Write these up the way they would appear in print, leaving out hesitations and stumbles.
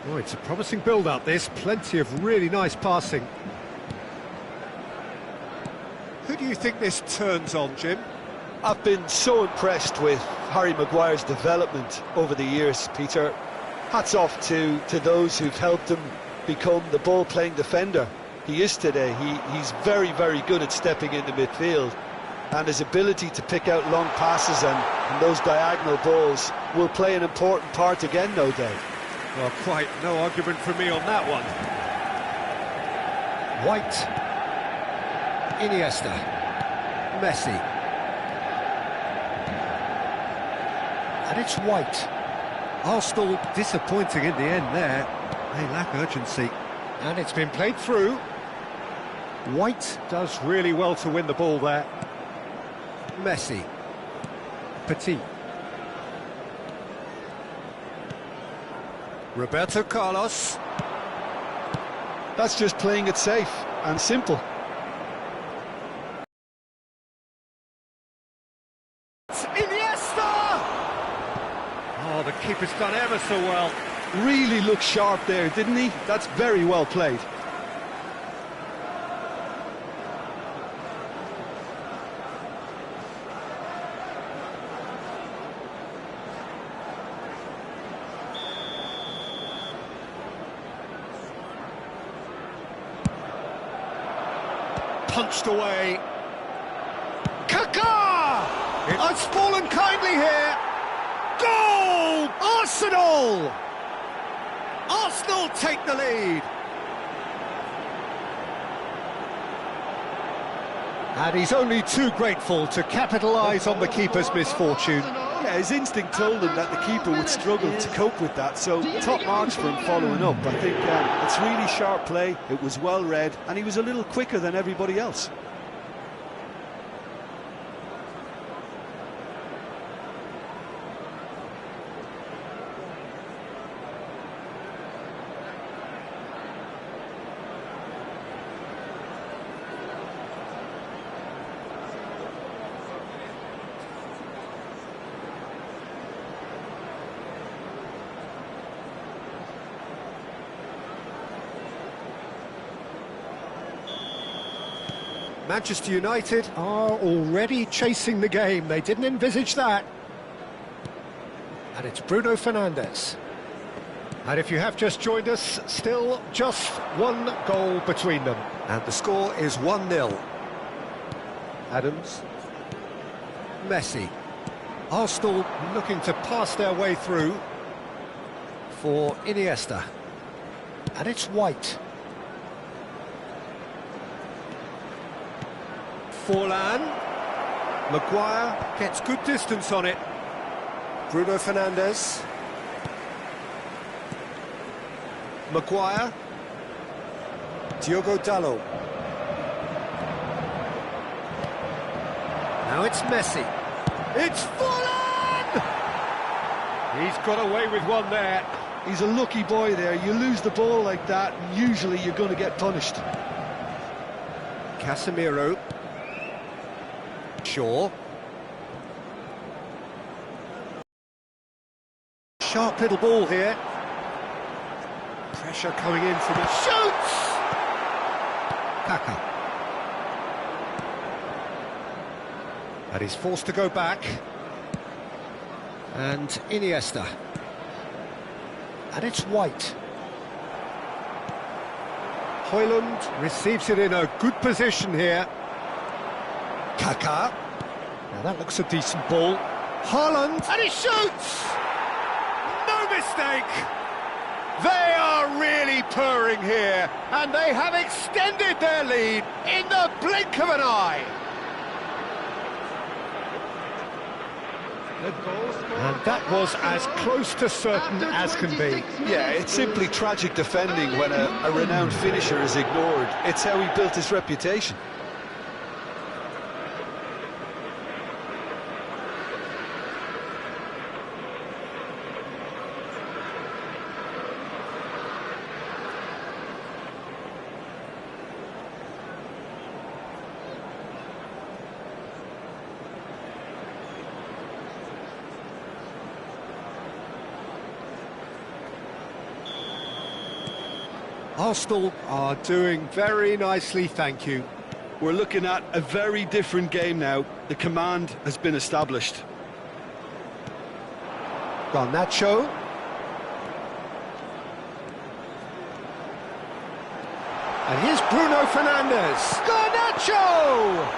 Oh, it's a promising build-up, this. Plenty of really nice passing. Who do you think this turns on, Jim? I've been so impressed with Harry Maguire's development over the years, Peter. Hats off to those who've helped him become the ball-playing defender he is today. He's very, very good at stepping into midfield, and his ability to pick out long passes and those diagonal balls will play an important part again, no doubt. Well, quite no argument from me on that one. White. Iniesta. Messi. And it's White. Arsenal disappointing in the end there. They lack urgency. And it's been played through. White does really well to win the ball there. Messi. Petit. Roberto Carlos. That's just playing it safe and simple. Iniesta! Oh, the keeper's done ever so well. Really looked sharp there, didn't he? That's very well played. Punched away. Kaká! It's fallen kindly here. Goal! Arsenal! Arsenal take the lead. And he's only too grateful to capitalise on the keeper's misfortune. Yeah, his instinct told him that the keeper would struggle to cope with that, so top marks for him following up. I think it's really sharp play, it was well read, and he was a little quicker than everybody else. Manchester United are already chasing the game. They didn't envisage that. And it's Bruno Fernandes. And if you have just joined us, still just one goal between them. And the score is 1-0. Adams. Messi. Arsenal looking to pass their way through for Iniesta. And it's White. Forlan. Maguire gets good distance on it. Bruno Fernandes. Maguire. Diogo Dalot. Now it's Messi. It's Forlan! He's got away with one there. He's a lucky boy there. You lose the ball like that, and usually you're going to get punished. Casemiro. Shaw. Sharp little ball here. Pressure coming in from the shoots! Kaká. And he's forced to go back. And Iniesta. And it's White. Højlund receives it in a good position here. Kaká. Now that looks a decent ball. Haaland, and he shoots! No mistake! They are really purring here, and they have extended their lead in the blink of an eye. And that was as close to certain as can be. Yeah, it's simply tragic defending when a renowned finisher is ignored. It's how he built his reputation. Arsenal are doing very nicely, thank you. We're looking at a very different game now. The command has been established. Garnacho. And here's Bruno Fernandes. Garnacho!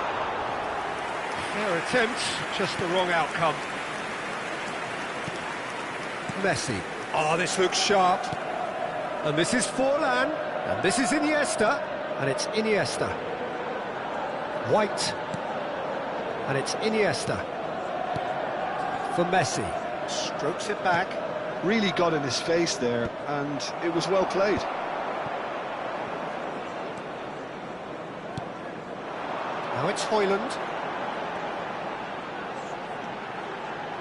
Fair attempt, just the wrong outcome. Messi. Oh, this looks sharp. And this is Forlan. And this is Iniesta. And it's Iniesta. White. And it's Iniesta. For Messi. Strokes it back. Really got in his face there, and it was well played. Now it's Højlund.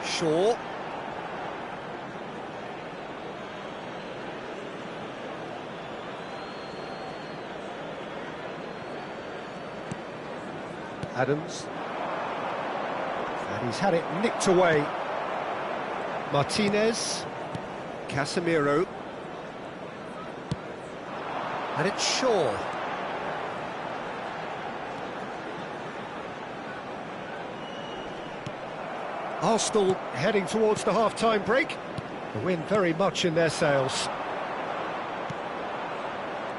Shaw. Adams. And he's had it nicked away. Martinez. Casemiro. And it's Shaw. Arsenal heading towards the half-time break. The wind very much in their sails.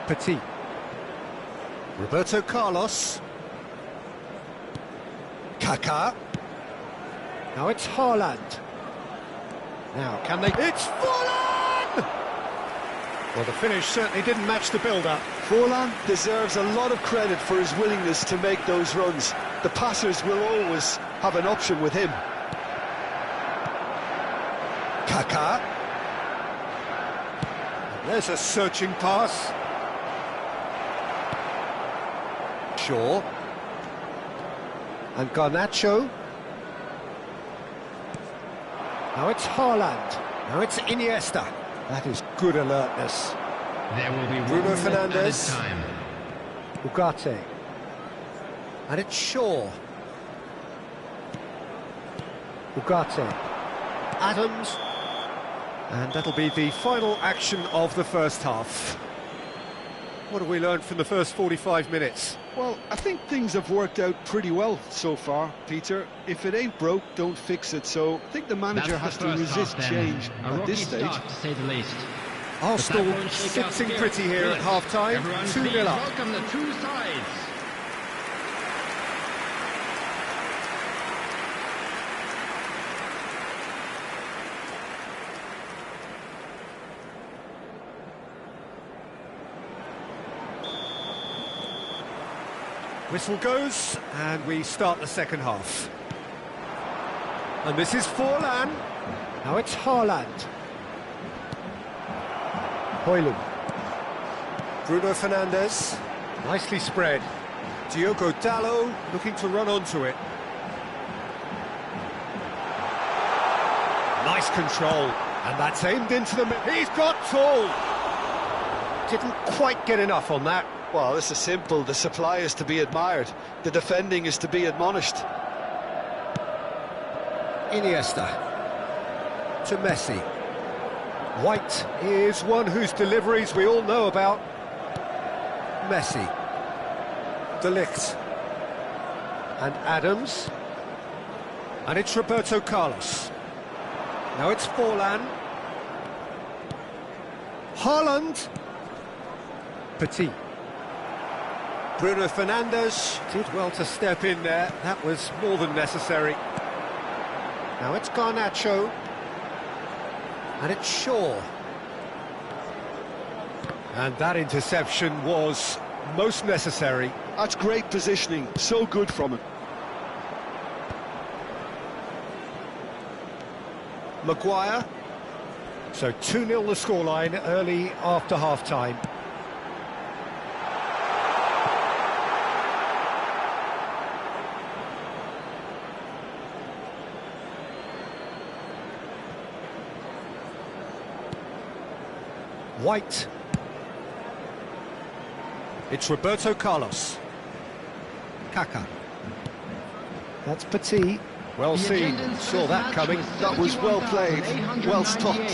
Petit. Roberto Carlos. Kaká. Now it's Haaland. Now, can they... It's Forlan! Well, the finish certainly didn't match the build-up. Forlan deserves a lot of credit for his willingness to make those runs. The passers will always have an option with him. Kaká. There's a searching pass. Shaw. And Garnacho. Now it's Haaland. Now it's Iniesta. That is good alertness. There will be Bruno 1 minute Fernandes. at a time. Ugarte. And it's Shaw. Ugarte. Adams. And that'll be the final action of the first half. What have we learned from the first 45 minutes? Well, I think things have worked out pretty well so far, Peter. If it ain't broke, don't fix it. So I think the manager That's has the to first resist half, then. change A at rocky this stage. start, to say the least. Arsenal But that won't shake out sitting the pretty gears. here at half-time, Everyone 2-0 please up. welcome the two sides. Whistle goes, and we start the second half. And this is Forlan. Now it's Haaland. Højlund. Bruno Fernandes. Nicely spread. Diogo Dalot looking to run onto it. Nice control. And that's aimed into the middle. He's got tall. Didn't quite get enough on that. Well, this is simple. The supply is to be admired. The defending is to be admonished. Iniesta to Messi. White is one whose deliveries we all know about. Messi. De Ligt. And Adams. And it's Roberto Carlos. Now it's Forlan. Haaland. Petit. Bruno Fernandes did well to step in there. That was more than necessary. Now it's Garnacho. And it's Shaw. And that interception was most necessary. That's great positioning. So good from him. Maguire. So 2-0 the scoreline early after half-time. White. It's Roberto Carlos. Kaká. That's Petit. Well The seen. attendance Saw for this that match coming. was That was well played, well stopped.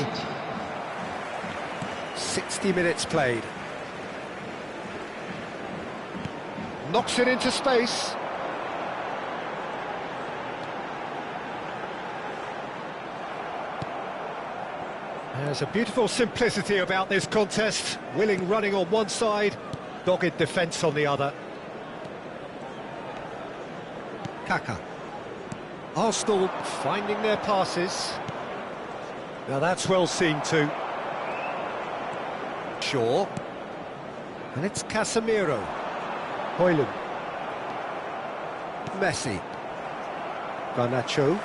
71,898. 60 minutes played. knocks it into space. There's a beautiful simplicity about this contest. Willing running on one side, dogged defence on the other. Kaka. Arsenal finding their passes. Now that's well seen too. Shaw. And it's Casemiro. Højlund. Messi. Garnacho.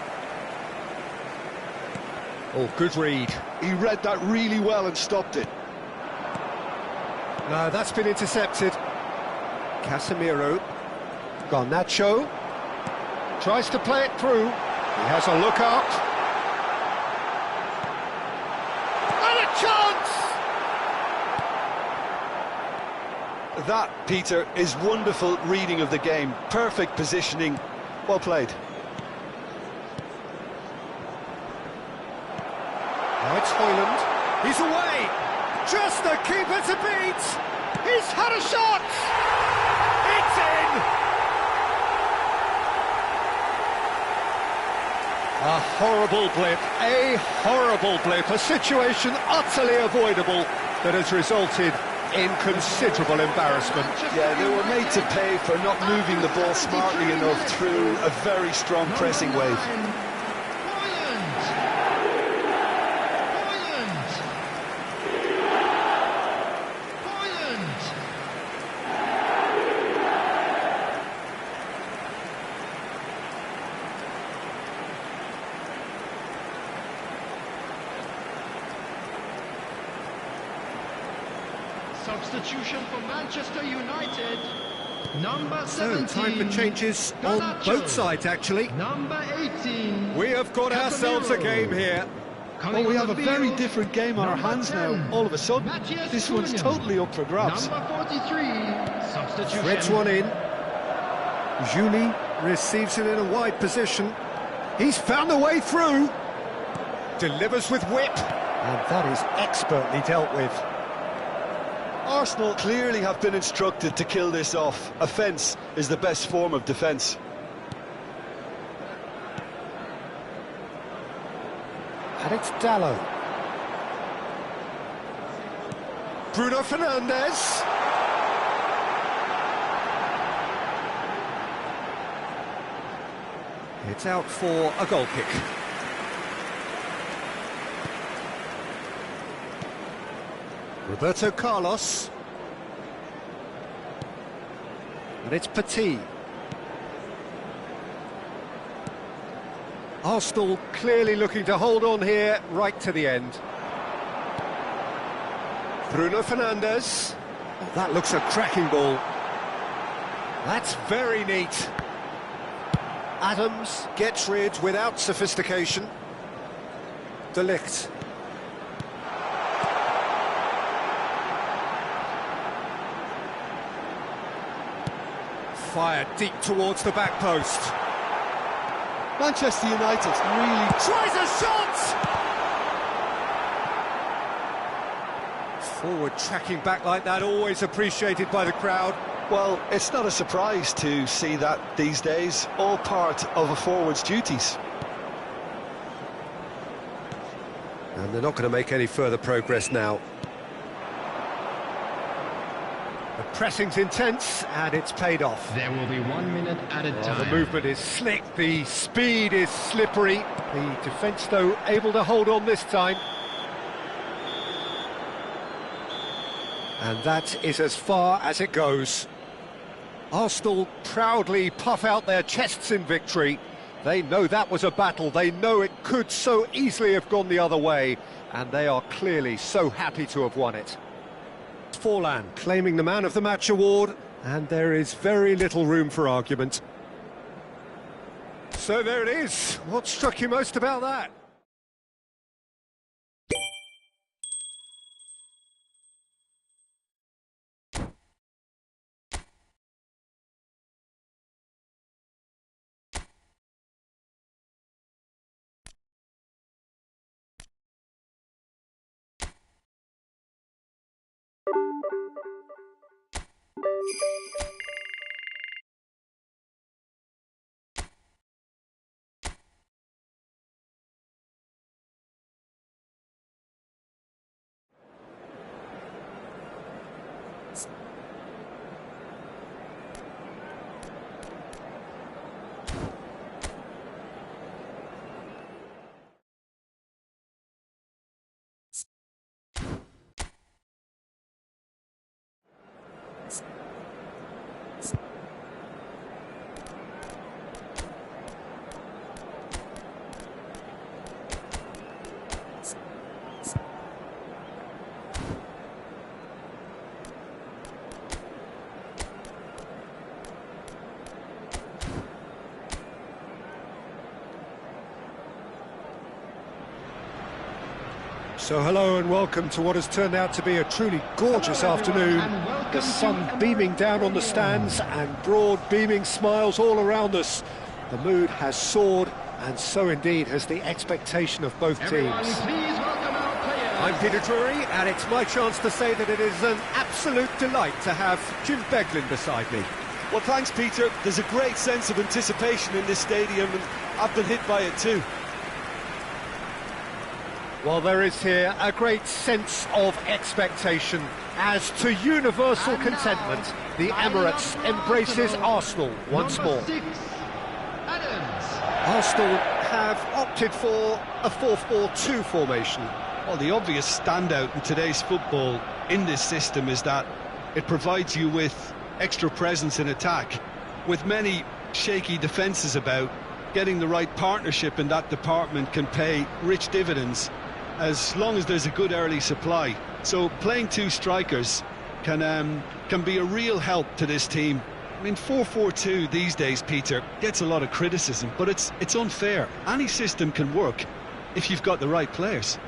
Oh, good read. He read that really well and stopped it. No, that's been intercepted. Casemiro. Garnacho. Tries to play it through. He has a look up. And a chance! That, Peter, is wonderful reading of the game. Perfect positioning. Well played. Now it's Højlund. He's away. Just the keeper to beat. He's had a shot. It's in. A horrible blip, a situation utterly avoidable that has resulted in considerable embarrassment. Yeah, they were made to pay for not moving the ball smartly enough through a very strong pressing wave. Substitution for Manchester United. Number 17. So, time for changes on both sides, actually. Number 18. We have got ourselves a game here. Well, we have a very different game on our hands now. All of a sudden, this one's totally up for grabs. Number 43. Substitution. Threads one in. Juli receives it in a wide position. He's found the way through. Delivers with whip. And that is expertly dealt with. Arsenal clearly have been instructed to kill this off. Offence is the best form of defence. And it's Dallo. Bruno Fernandes. It's out for a goal kick. Roberto Carlos. And it's Petit. Arsenal clearly looking to hold on here right to the end. Bruno Fernandes. Oh, that looks a cracking ball. That's very neat. Adams gets rid without sophistication. De Ligt. Fired deep towards the back post. Manchester United really Tries a shot! Forward tracking back like that, always appreciated by the crowd. well. It's not a surprise to see that these days. All part of a forward's duties. And they're not going to make any further progress now. The pressing's intense, and it's paid off. There will be 1 minute at a time. The movement is slick, the speed is slippery. The defence, though, able to hold on this time. And that is as far as it goes. Arsenal proudly puff out their chests in victory. They know that was a battle. They know it could so easily have gone the other way. And they are clearly so happy to have won it. Forlan claiming the Man of the Match award, and there is very little room for argument. So there it is. What struck you most about that? So hello and welcome to what has turned out to be a truly gorgeous afternoon. The sun beaming down on the stands and broad beaming smiles all around us. The mood has soared, and so indeed has the expectation of both teams. I'm Peter Drury, and it's my chance to say that it is an absolute delight to have Jim Beglin beside me. Well, thanks, Peter. There's a great sense of anticipation in this stadium, and I've been hit by it too. Well, there is here a great sense of expectation. As to universal contentment, the Emirates embraces Arsenal once more. Arsenal have opted for a 4-4-2 formation. Well, the obvious standout in today's football in this system is that it provides you with extra presence in attack. With many shaky defences about, getting the right partnership in that department can pay rich dividends, as long as there's a good early supply. So playing two strikers can be a real help to this team. I mean, 4-4-2 these days, Peter, gets a lot of criticism, but it's unfair. Any system can work if you've got the right players.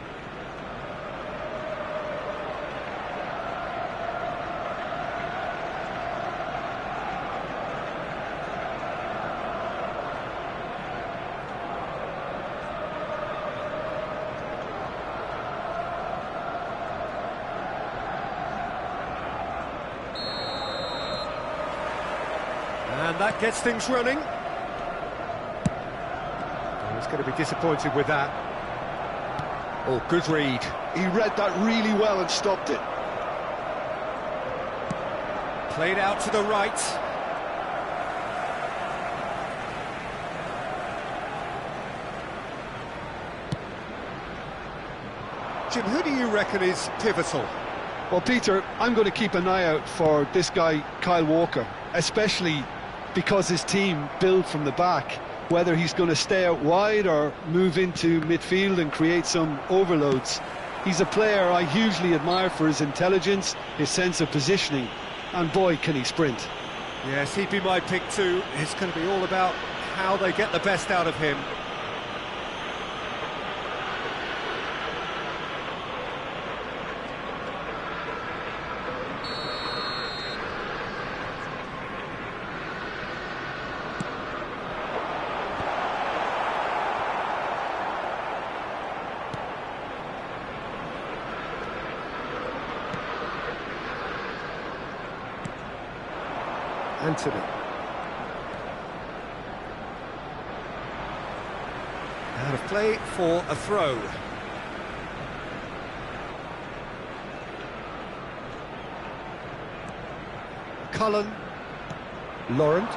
And that gets things running. He's going to be disappointed with that. Oh, good read. He read that really well and stopped it. Played out to the right. Jim, who do you reckon is pivotal? Well, Peter, I'm going to keep an eye out for this guy, Kyle Walker, especially because his team build from the back, whether he's going to stay out wide or move into midfield and create some overloads. He's a player I hugely admire for his intelligence, his sense of positioning, and boy, can he sprint. Yes, he'd be my pick too. It's going to be all about how they get the best out of him. Anthony. Out of play for a throw. Cullen. Laurent.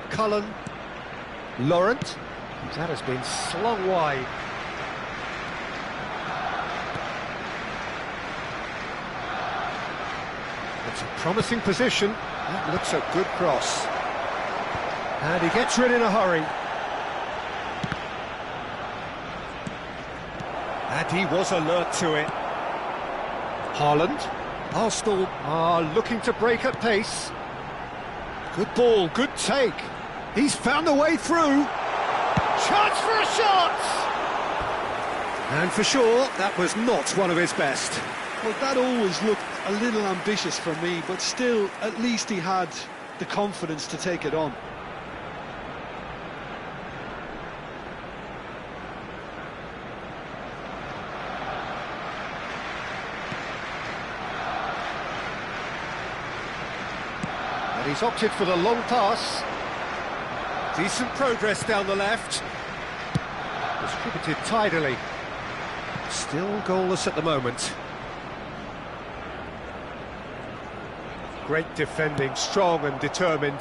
Cullen. Laurent. That has been slung wide. It's a promising position. That looks a good cross. And he gets rid in a hurry. And he was alert to it. Haaland. Arsenal are looking to break at pace. Good ball, good take. He's found a way through. Chance for a shot! And for sure, that was not one of his best. Well, that always looked a little ambitious for me, but still, at least he had the confidence to take it on. And he's opted for the long pass. Decent progress down the left. Distributed tidily. Still goalless at the moment. Great defending, strong and determined.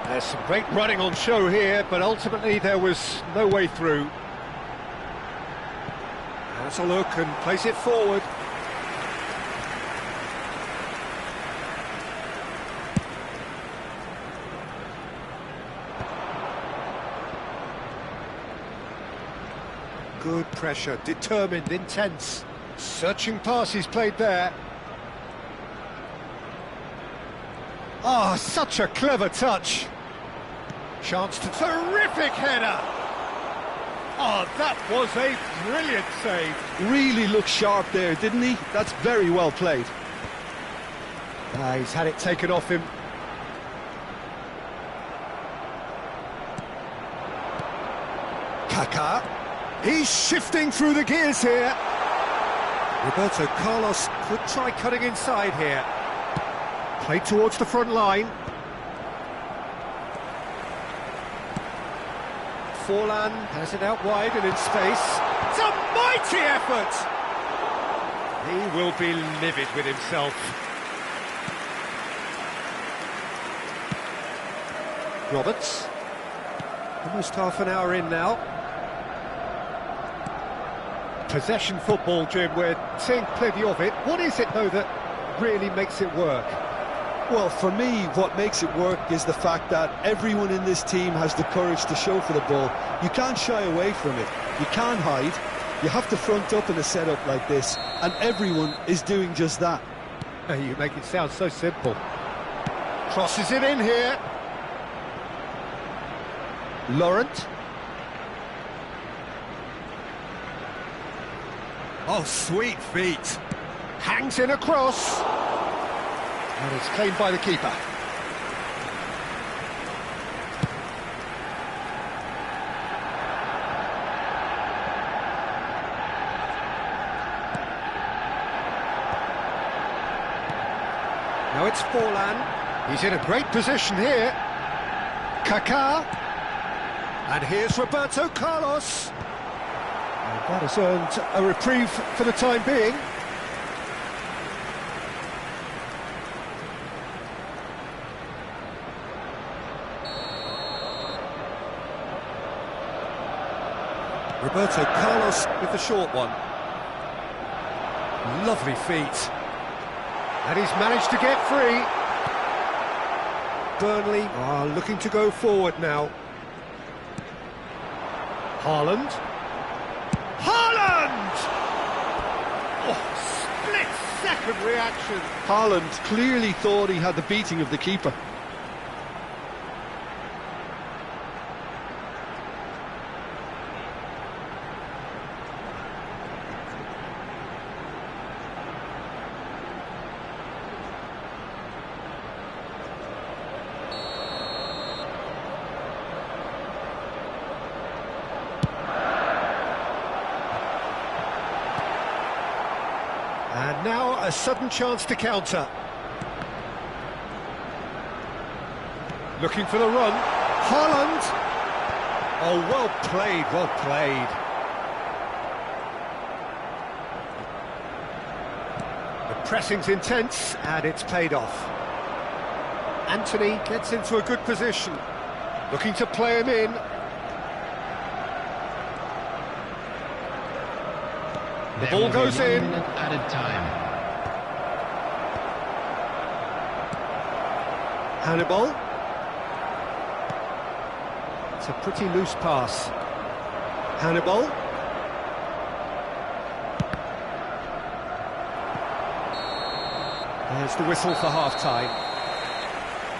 There's some great running on show here, but ultimately there was no way through. Has a look and plays it forward. Good pressure, determined, intense. Searching pass he's played there. Ah, such a clever touch. Chance to... Terrific header! Oh, that was a brilliant save. Really looked sharp there, didn't he? That's very well played. He's had it taken off him. Kaká. He's shifting through the gears here. Roberto Carlos could try cutting inside here. Played towards the front line. Forlan has it out wide and in space. It's a mighty effort! He will be livid with himself. Roberts. Almost half an hour in now. Possession football, Jim, we're seeing plenty of it. What is it, though, that really makes it work? Well, for me, what makes it work is the fact that everyone in this team has the courage to show for the ball. You can't shy away from it. You can't hide. You have to front up in a setup like this, and everyone is doing just that. You make it sound so simple. Crosses it in here. Laurent. Oh, sweet feet. Hangs in across. And it's claimed by the keeper. Now it's Forlan. He's in a great position here. Kaká. And here's Roberto Carlos. And that has earned a reprieve for the time being. Roberto Carlos with the short one. Lovely feet. And he's managed to get free. Burnley are looking to go forward now. Haaland. Haaland! Oh, split-second reaction. Haaland clearly thought he had the beating of the keeper. And now a sudden chance to counter. Looking for the run. Haaland! Oh, well played, well played. The pressing's intense, and it's paid off. Anthony gets into a good position. Looking to play him in. The ball goes in. Added time. Hannibal. It's a pretty loose pass. Hannibal. There's the whistle for half-time.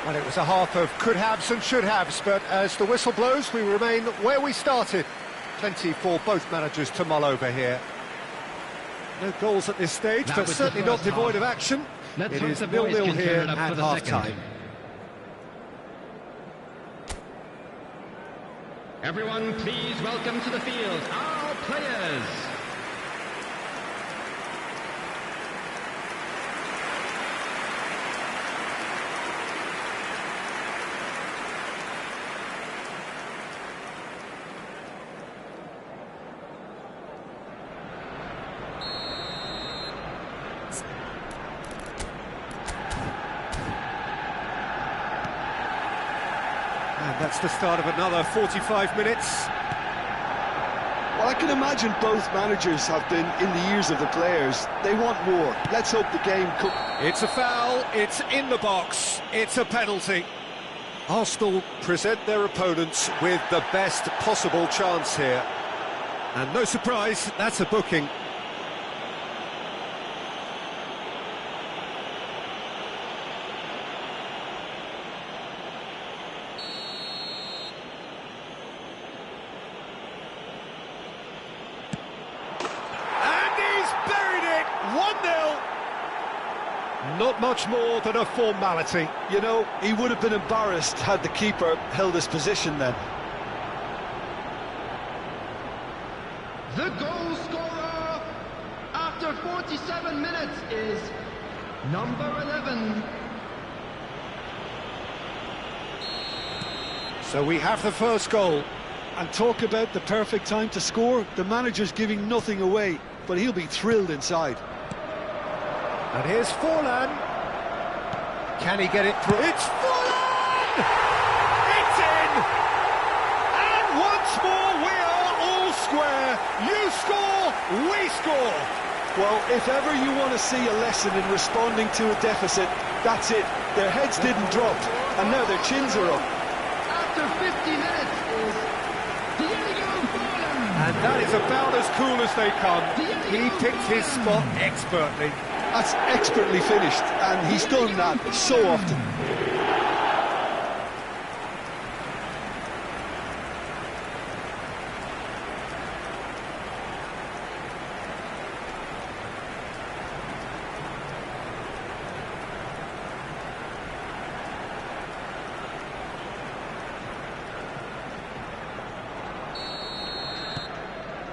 Well, it was a half of could-haves and should-haves, but as the whistle blows, we remain where we started. Plenty for both managers to mull over here. No goals at this stage, but certainly not devoid of action. It is 0-0 here at half-time. Everyone, please welcome to the field our players. And that's the start of another 45 minutes. Well, I can imagine both managers have been in the ears of the players. They want more. Let's hope the game comes. It's a foul, it's in the box, it's a penalty. Arsenal present their opponents with the best possible chance here. And no surprise, that's a booking. not much more than a formality. You know, he would have been embarrassed had the keeper held his position then. The goal scorer after 47 minutes is number 11. So we have the first goal. And talk about the perfect time to score. The manager's giving nothing away, but he'll be thrilled inside. And here's Forlan. Can he get it through? It's Forlan! It's in! And once more we are all square. You score, we score. Well, if ever you want to see a lesson in responding to a deficit, that's it. Their heads didn't drop, and now their chins are up. After 50 minutes is Diego Forlan. And that is about as cool as they come. He picked his spot expertly. That's expertly finished, and he's done that so often.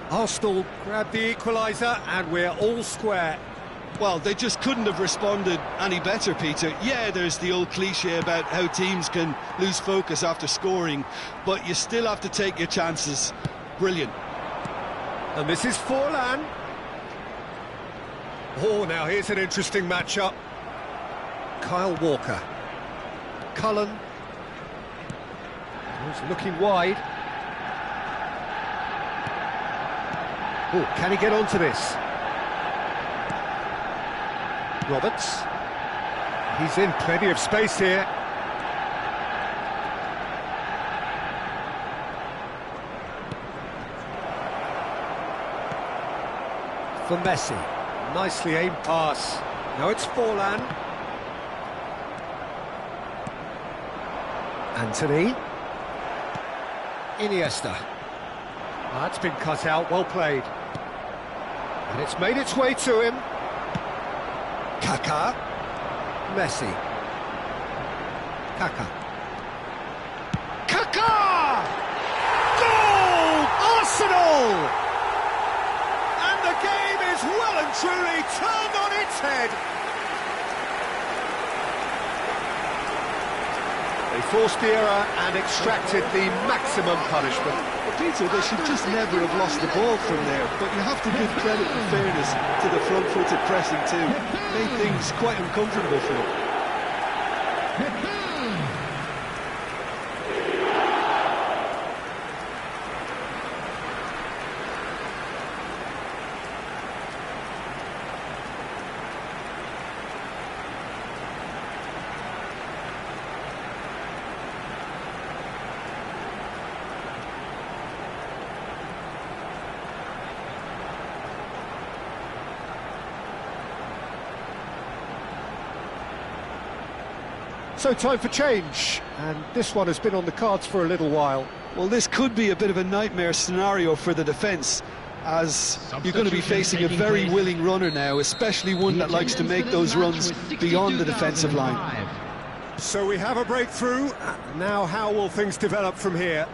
Arsenal grab the equaliser, and we're all square. Well, they just couldn't have responded any better, Peter. Yeah, there's the old cliche about how teams can lose focus after scoring, but you still have to take your chances. Brilliant. And this is Forlan. Oh, now here's an interesting matchup. Kyle Walker. Cullen. He's looking wide. Oh, can he get onto this? Roberts. He's in plenty of space here. For Messi. Nicely aimed pass. Now it's Forlan. Anthony. Iniesta. That's been cut out, well played. And it's made its way to him. Kaká. Messi. Kaká. Kaká! Goal! Arsenal! And the game is well and truly turned on its head. They forced the error and extracted the maximum punishment. But Peter, they should just never have lost the ball from there, but you have to give credit and fairness to the front-footed pressing too. Made things quite uncomfortable for them. So time for change, and this one has been on the cards for a little while. Well, this could be a bit of a nightmare scenario for the defence, as you're going to be facing a very willing runner now, especially one that likes to make those runs beyond the defensive line. So we have a breakthrough. Now how will things develop from here?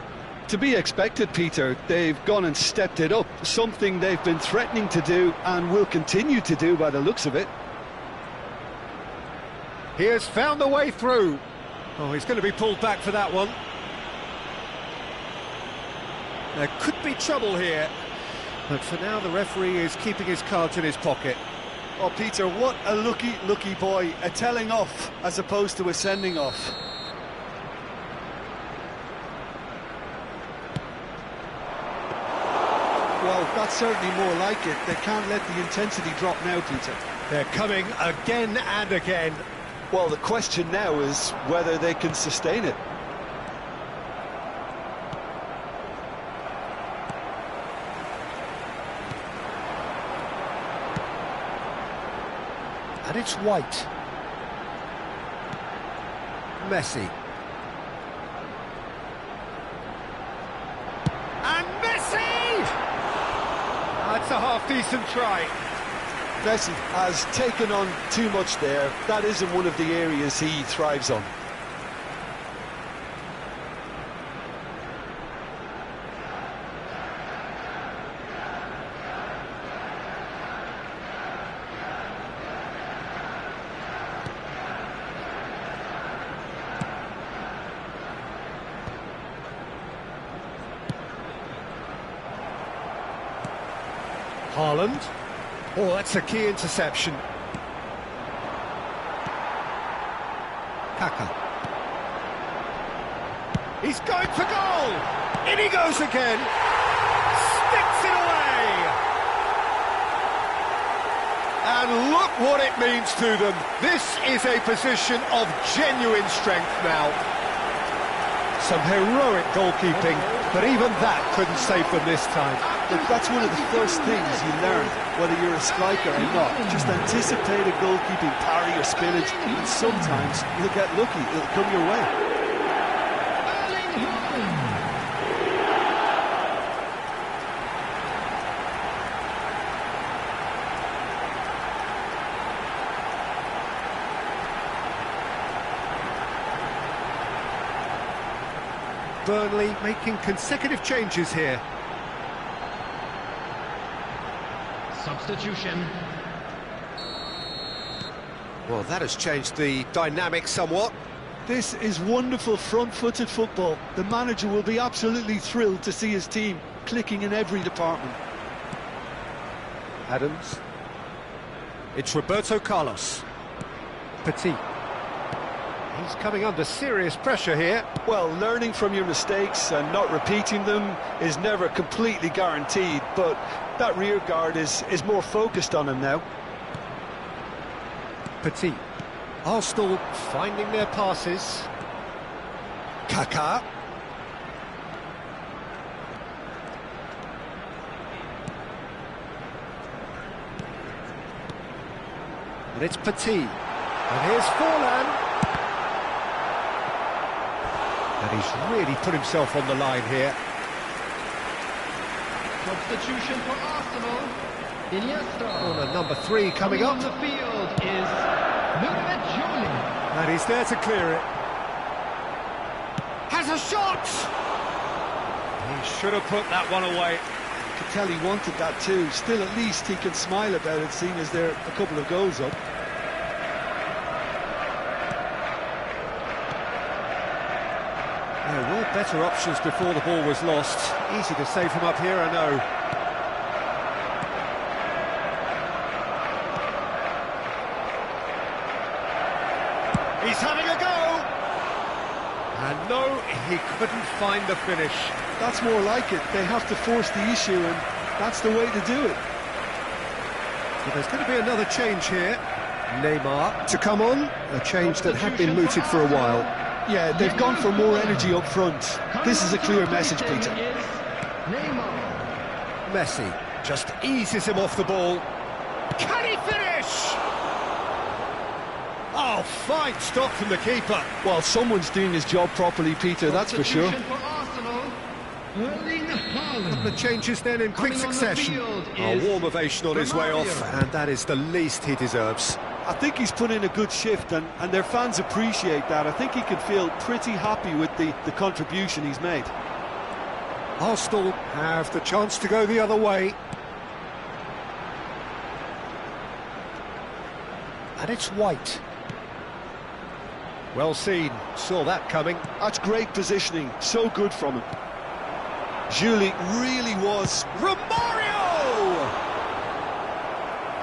To be expected, Peter. They've gone and stepped it up, something they've been threatening to do and will continue to do by the looks of it. He has found the way through. Oh, he's going to be pulled back for that one. There could be trouble here, but for now the referee is keeping his cards in his pocket. Oh, Peter, what a lucky boy. A telling off as opposed to a sending off. Well, that's certainly more like it. They can't let the intensity drop now, Peter. They're coming again and again. Well, the question now is whether they can sustain it. And it's White. Messi. And Messi! That's a half-decent try. Messi has taken on too much there. That isn't one of the areas he thrives on. Haaland. Oh, that's a key interception. Kaka. He's going for goal! In he goes again! Sticks it away! And look what it means to them. This is a position of genuine strength now. Some heroic goalkeeping, but even that couldn't save them this time. Look, that's one of the first things you learn, whether you're a striker or not. Just anticipate a goalkeeping parry or spillage, and sometimes you'll get lucky, it'll come your way. Burnley making consecutive changes here. Substitution. Well, that has changed the dynamic somewhat. This is wonderful front-footed football. The manager will be absolutely thrilled to see his team clicking in every department. Adams. It's Roberto Carlos. Petit. He's coming under serious pressure here. Well, learning from your mistakes and not repeating them is never completely guaranteed, but that rear guard is more focused on him now. Petit. Arsenal finding their passes. Kaka. And it's Petit. And here's Forlan. And he's really put himself on the line here. Substitution for Arsenal. Iniesta. Corner number 3 coming up. On the field is Julie. And he's there to clear it. Has a shot! He should have put that one away. Could tell he wanted that too. Still, at least he can smile about it, seeing as they're a couple of goals up. There were better options before the ball was lost. Easy to save from up here, I know. He's having a go! And no, he couldn't find the finish. That's more like it. They have to force the issue, and that's the way to do it. So there's going to be another change here. Neymar to come on, a change that had been mooted for a while. Yeah, they've gone for more energy up front. This is a clear message, Peter. Messi just eases him off the ball. Can he finish? Oh, fine stop from the keeper. Well, someone's doing his job properly, Peter, that's for sure. A couple of changes then in quick succession. A warm ovation on his way off, and that is the least he deserves. I think he's put in a good shift, and their fans appreciate that. I think he can feel pretty happy with the contribution he's made. Arsenal have the chance to go the other way. And it's White. Well seen, saw that coming. That's great positioning, so good from him. Julie really was... Romario!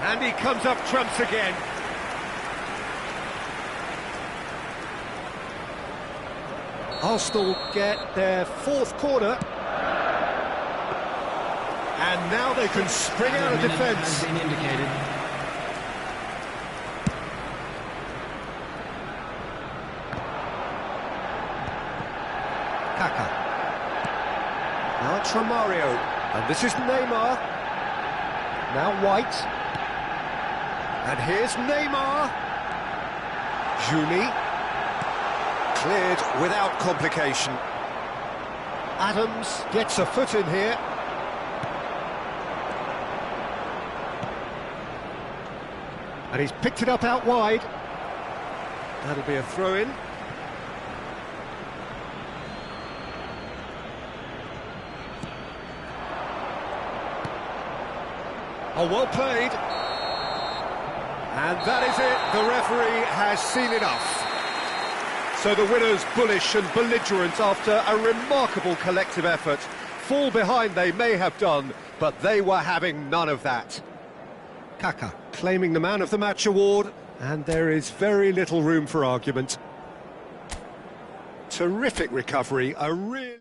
And he comes up trumps again. Arsenal get their 4th corner. And now they can spring out of defence. Kaka. Now it's Romario. And this is Neymar. Now White. And here's Neymar. Julie. Cleared without complication. Adams gets a foot in here. And he's picked it up out wide. That'll be a throw-in. Oh, well played. And that is it. The referee has seen enough. So the winners bullish and belligerent after a remarkable collective effort. Fall behind they may have done, but they were having none of that. Kaka claiming the Man of the Match award, and there is very little room for argument. Terrific recovery, a real...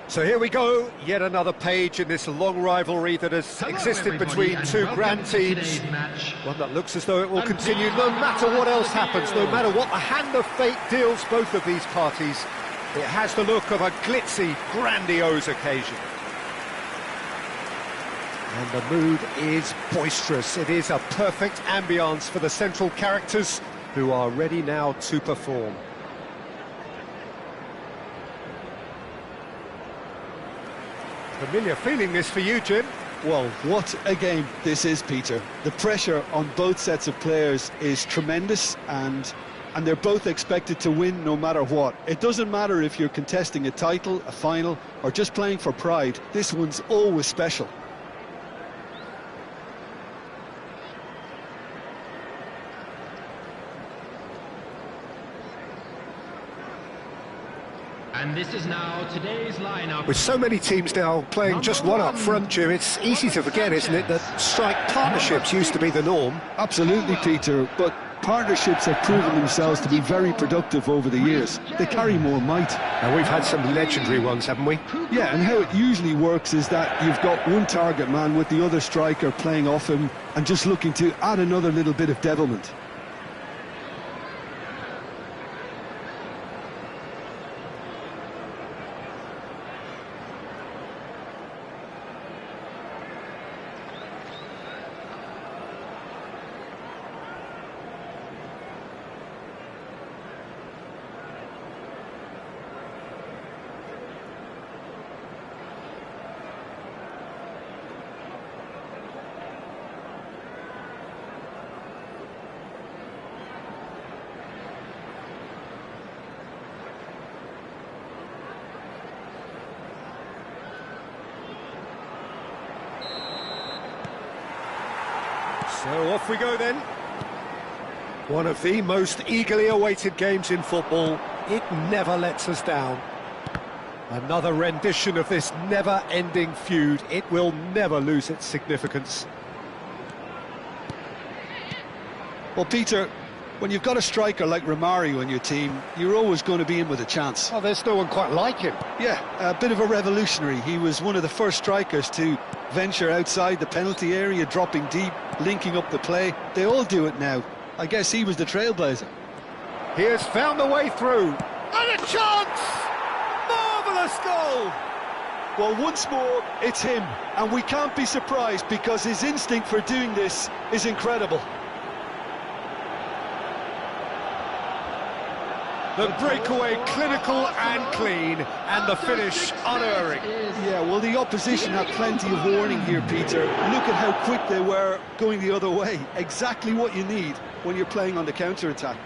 So here we go, yet another page in this long rivalry that has existed between two grand teams. One that looks as though it will continue no matter what else happens, no matter what the hand of fate deals both of these parties. It has the look of a glitzy, grandiose occasion. And the mood is boisterous. It is a perfect ambience for the central characters who are ready now to perform. Familiar feeling this for you, Jim? Well, what a game this is, Peter. The pressure on both sets of players is tremendous, and they're both expected to win no matter what. It doesn't matter if you're contesting a title, a final, or just playing for pride. This one's always special. And this is now today's lineup. With so many teams now playing just one up front, Jim, it's easy to forget, isn't it, that strike partnerships used to be the norm. Absolutely, Peter, but partnerships have proven themselves to be very productive over the years. They carry more might. And we've had some legendary ones, haven't we? Yeah, and how it usually works is that you've got one target man with the other striker playing off him and just looking to add another little bit of devilment. So off we go then. One of the most eagerly awaited games in football It never lets us down. Another rendition of this never-ending feud. It will never lose its significance. Well, Peter, when you've got a striker like Romario in your team, you're always going to be in with a chance. Oh, there's no one quite like him. Yeah, a bit of a revolutionary. He was one of the first strikers to venture outside the penalty area, dropping deep, linking up the play. They all do it now. I guess he was the trailblazer. He has found a way through. And a chance! Marvellous goal! Well, once more, it's him. And we can't be surprised because his instinct for doing this is incredible. The breakaway clinical and clean, and the finish unerring. Yeah, well, the opposition had plenty of warning here, Peter. Look at how quick they were going the other way. Exactly what you need when you're playing on the counter-attack.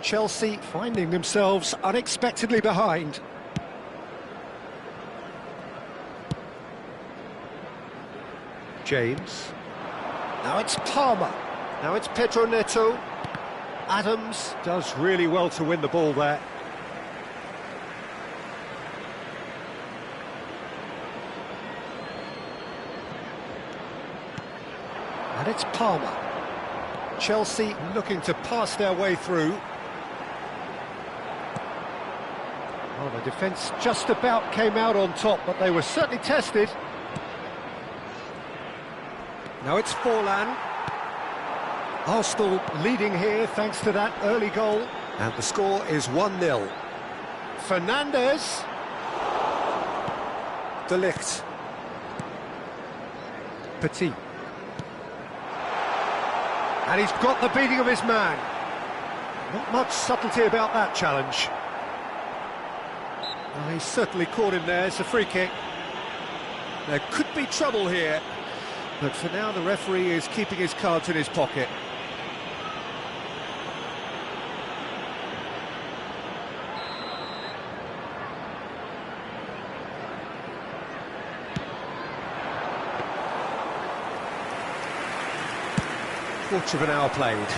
Chelsea finding themselves unexpectedly behind. James. Now it's Palmer. Now it's Pedro Neto. Adams does really well to win the ball there. And it's Palmer. Chelsea looking to pass their way through. Well, the defence just about came out on top, but they were certainly tested. Now it's Forlan. Arsenal leading here thanks to that early goal. And the score is 1-0. Fernandes. De Ligt. Petit. And he's got the beating of his man. Not much subtlety about that challenge. Well, he's certainly caught him there. It's a free kick. There could be trouble here, but for now the referee is keeping his cards in his pocket. Quarter of an hour played.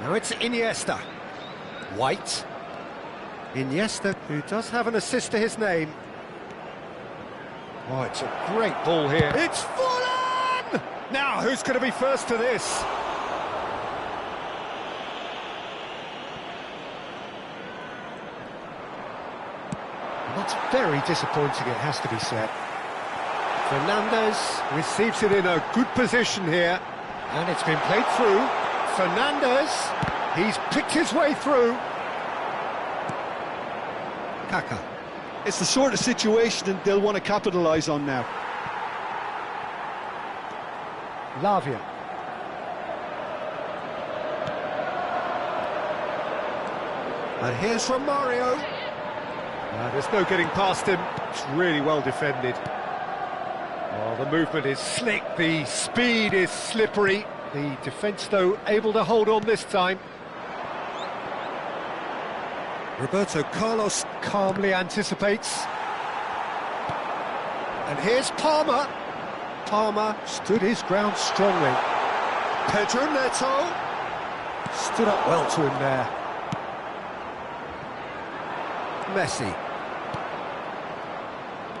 Now it's Iniesta. White. Iniesta, who does have an assist to his name. Oh, it's a great ball here. It's Forlan! Now, who's going to be first to this? That's very disappointing, it has to be said. Fernandes receives it in a good position here. And it's been played through. Fernandes, he's picked his way through. Kaka. It's the sort of situation that they'll want to capitalise on now. Lavia. And here's Romario. There's no getting past him. It's really well defended. Oh, the movement is slick, the speed is slippery. The defence, though, able to hold on this time. Roberto Carlos calmly anticipates. And here's Palmer. Palmer stood his ground strongly. Pedro Neto stood up well to him there. Messi.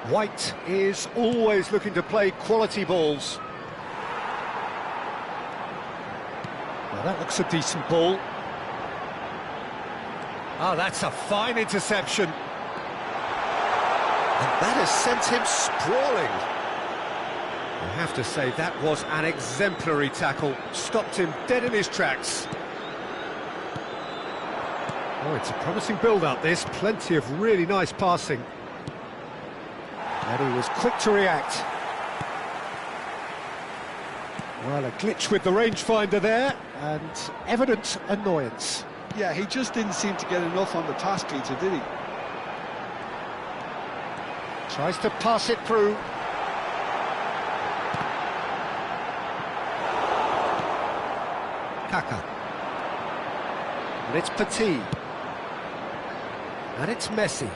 White is always looking to play quality balls. Well, that looks a decent ball. Oh, that's a fine interception. And that has sent him sprawling. I have to say, that was an exemplary tackle. Stopped him dead in his tracks. Oh, it's a promising build-up, this. Plenty of really nice passing. And he was quick to react. Well, a glitch with the rangefinder there, and evident annoyance. Yeah, he just didn't seem to get enough on the pass, Peter, did he? Tries to pass it through. Kaka. And it's Petit. And it's Messi.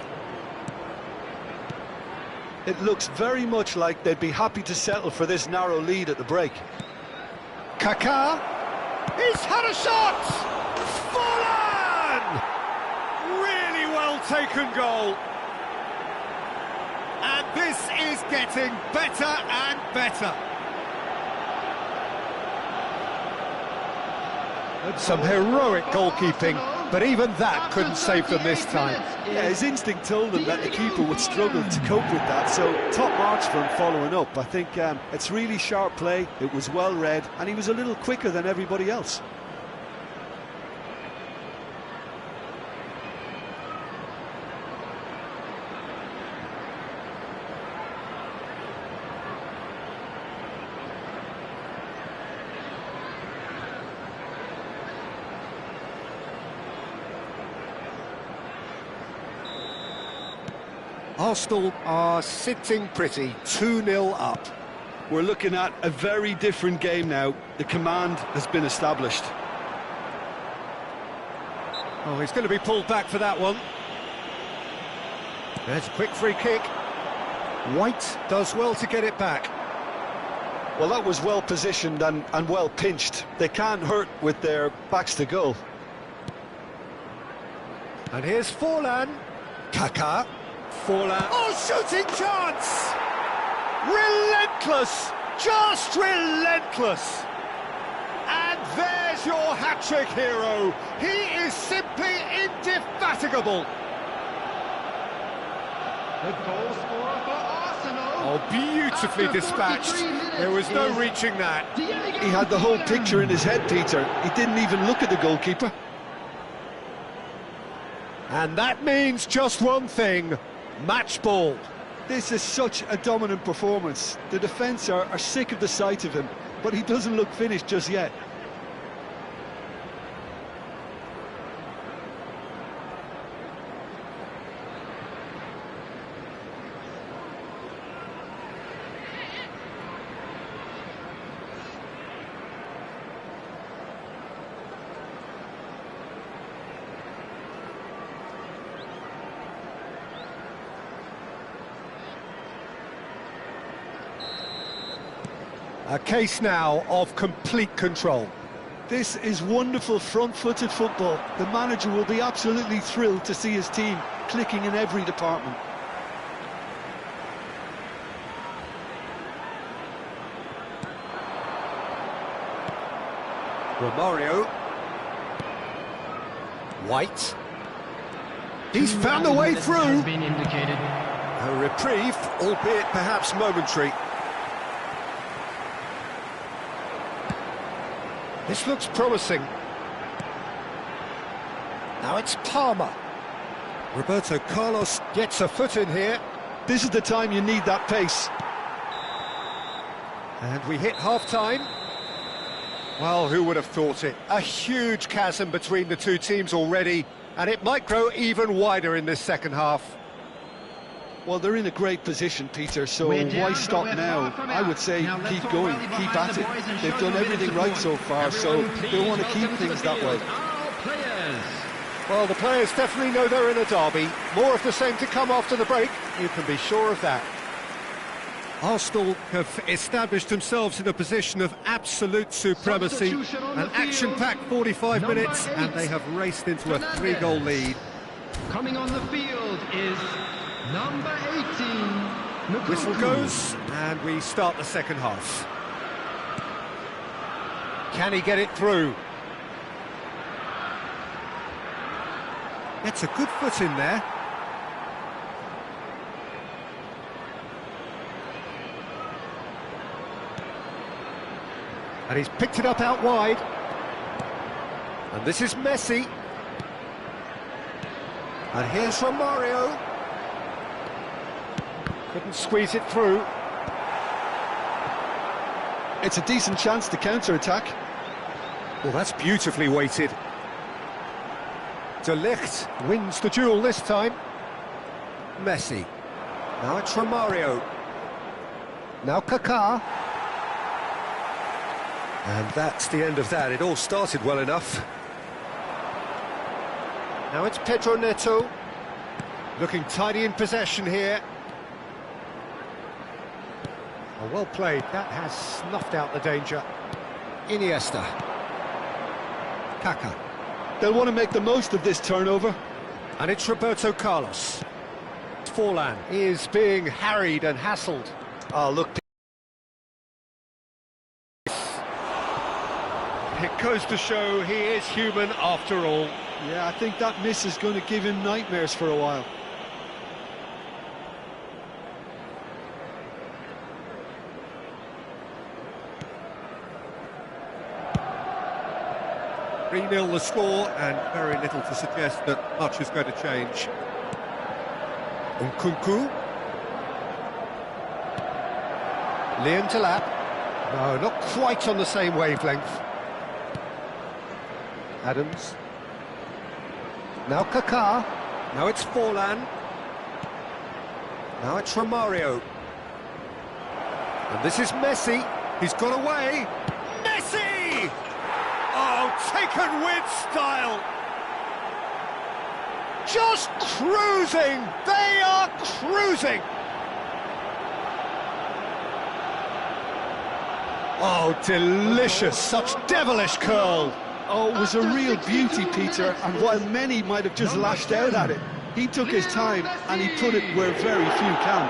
It looks very much like they'd be happy to settle for this narrow lead at the break. Kaka. He's had a shot! Fallen! Really well taken goal. And this is getting better and better. Some heroic goalkeeping, but even that couldn't save them this time. Yeah, his instinct told him that the keeper would struggle to cope with that, so top marks for him following up. I think it's really sharp play, it was well read, and he was a little quicker than everybody else. Arsenal are sitting pretty, 2-0 up. We're looking at a very different game now. The command has been established. Oh, he's going to be pulled back for that one. There's a quick free kick. White does well to get it back. Well, that was well positioned and well pinched. They can't hurt with their backs to goal. And here's Forlan. Kaka. Forlan. Oh, shooting chance! Relentless! Just relentless! And there's your hat-trick hero. He is simply indefatigable. The goal scorer for Arsenal. Oh, beautifully dispatched. There was no reaching that. He had the whole picture in his head, Peter. He didn't even look at the goalkeeper. And that means just one thing. Match ball. This is such a dominant performance. The defence are sick of the sight of him, but he doesn't look finished just yet. A case now of complete control. This is wonderful front-footed football. The manager will be absolutely thrilled to see his team clicking in every department. Romario. White. He's found a way through. Has been indicated. A reprieve, albeit perhaps momentary. This looks promising. Now it's Palmer. Roberto Carlos gets a foot in here. This is the time you need that pace. And we hit half-time. Well, who would have thought it? A huge chasm between the two teams already, and it might grow even wider in this second half. Well, they're in a great position, Peter, so why stop now? I would say keep going, keep at it. They've done everything right so far, so they want to keep things that way. Well, the players definitely know they're in a derby. More of the same to come after the break, you can be sure of that. Arsenal have established themselves in a position of absolute supremacy. An action-packed 45 minutes, and they have raced into a 3-goal lead. Coming on the field is number 18. Whistle goes, and we start the second half. Can he get it through? Gets a good foot in there. And he's picked it up out wide. And this is Messi. And here's Romario. Couldn't squeeze it through. It's a decent chance to counter-attack. Well, that's beautifully weighted. De Ligt wins the duel this time. Messi. Now it's Romario. Now Kaká. And that's the end of that. It all started well enough. Now it's Pedro Neto. Looking tidy in possession here. Oh, well played. That has snuffed out the danger. Iniesta. Kaká. They'll want to make the most of this turnover. And it's Roberto Carlos. Forlan is being harried and hassled. Oh, look. It goes to show he is human after all. Yeah, I think that miss is going to give him nightmares for a while. Three-nil the score, and very little to suggest that much is going to change. Nkunku. Liam Delap. No, not quite on the same wavelength. Adams. Now Kaká. Now it's Forlan. Now it's Romario. And this is Messi. He's got away. Messi! Oh, taken with style. Just cruising. They are cruising. Oh, delicious. Such devilish curl. Oh, it was a real beauty, Peter, and while many might have just lashed out at it, he took his time and he put it where very few can.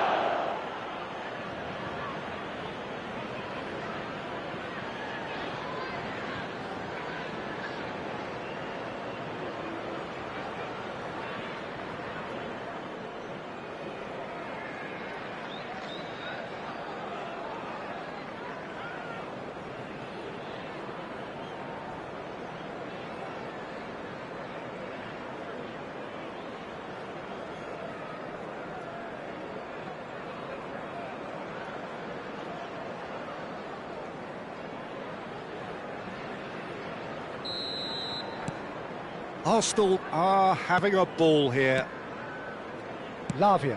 Arsenal are having a ball here. Lavia.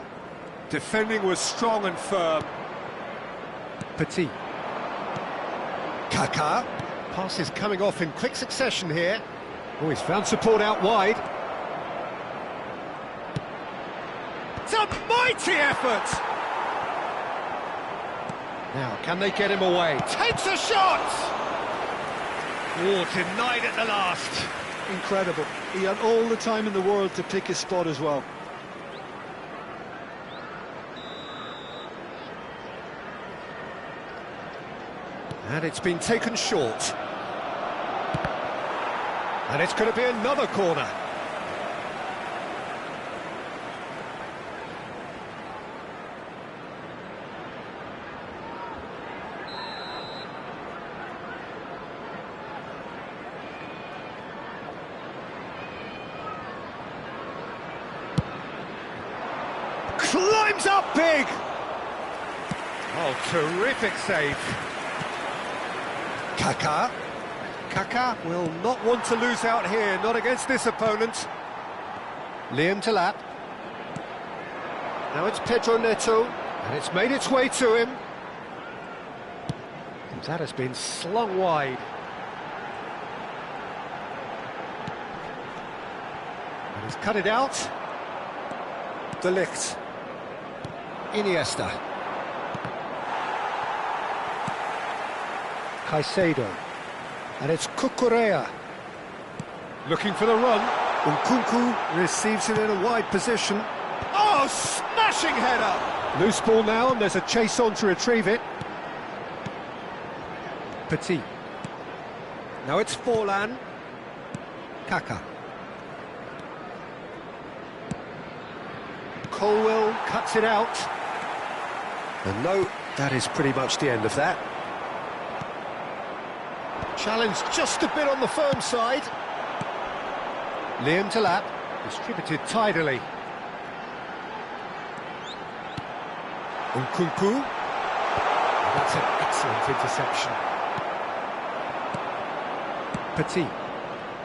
Defending was strong and firm. Petit. Kaká. Passes coming off in quick succession here. Oh, he's found support out wide. It's a mighty effort! Now, can they get him away? Takes a shot! Oh, denied at the last. Incredible. He had all the time in the world to pick his spot as well. And it's been taken short. And it's going to be another corner. Climbs up big! Oh, terrific save. Kaká. Kaká will not want to lose out here, not against this opponent. Liam Delap. Now it's Pedro Neto, and it's made its way to him. And that has been slung wide. And he's cut it out. De Ligt. Iniesta. Caicedo. And it's Cucurella. Looking for the run. Nkunku receives it in a wide position. Oh, smashing header! Loose ball now, and there's a chase on to retrieve it. Petit. Now it's Forlan. Kaká. Colwell cuts it out. And no, that is pretty much the end of that. Challenge just a bit on the firm side. Liam Delap, distributed tidily. Nkunku. That's an excellent interception. Petit.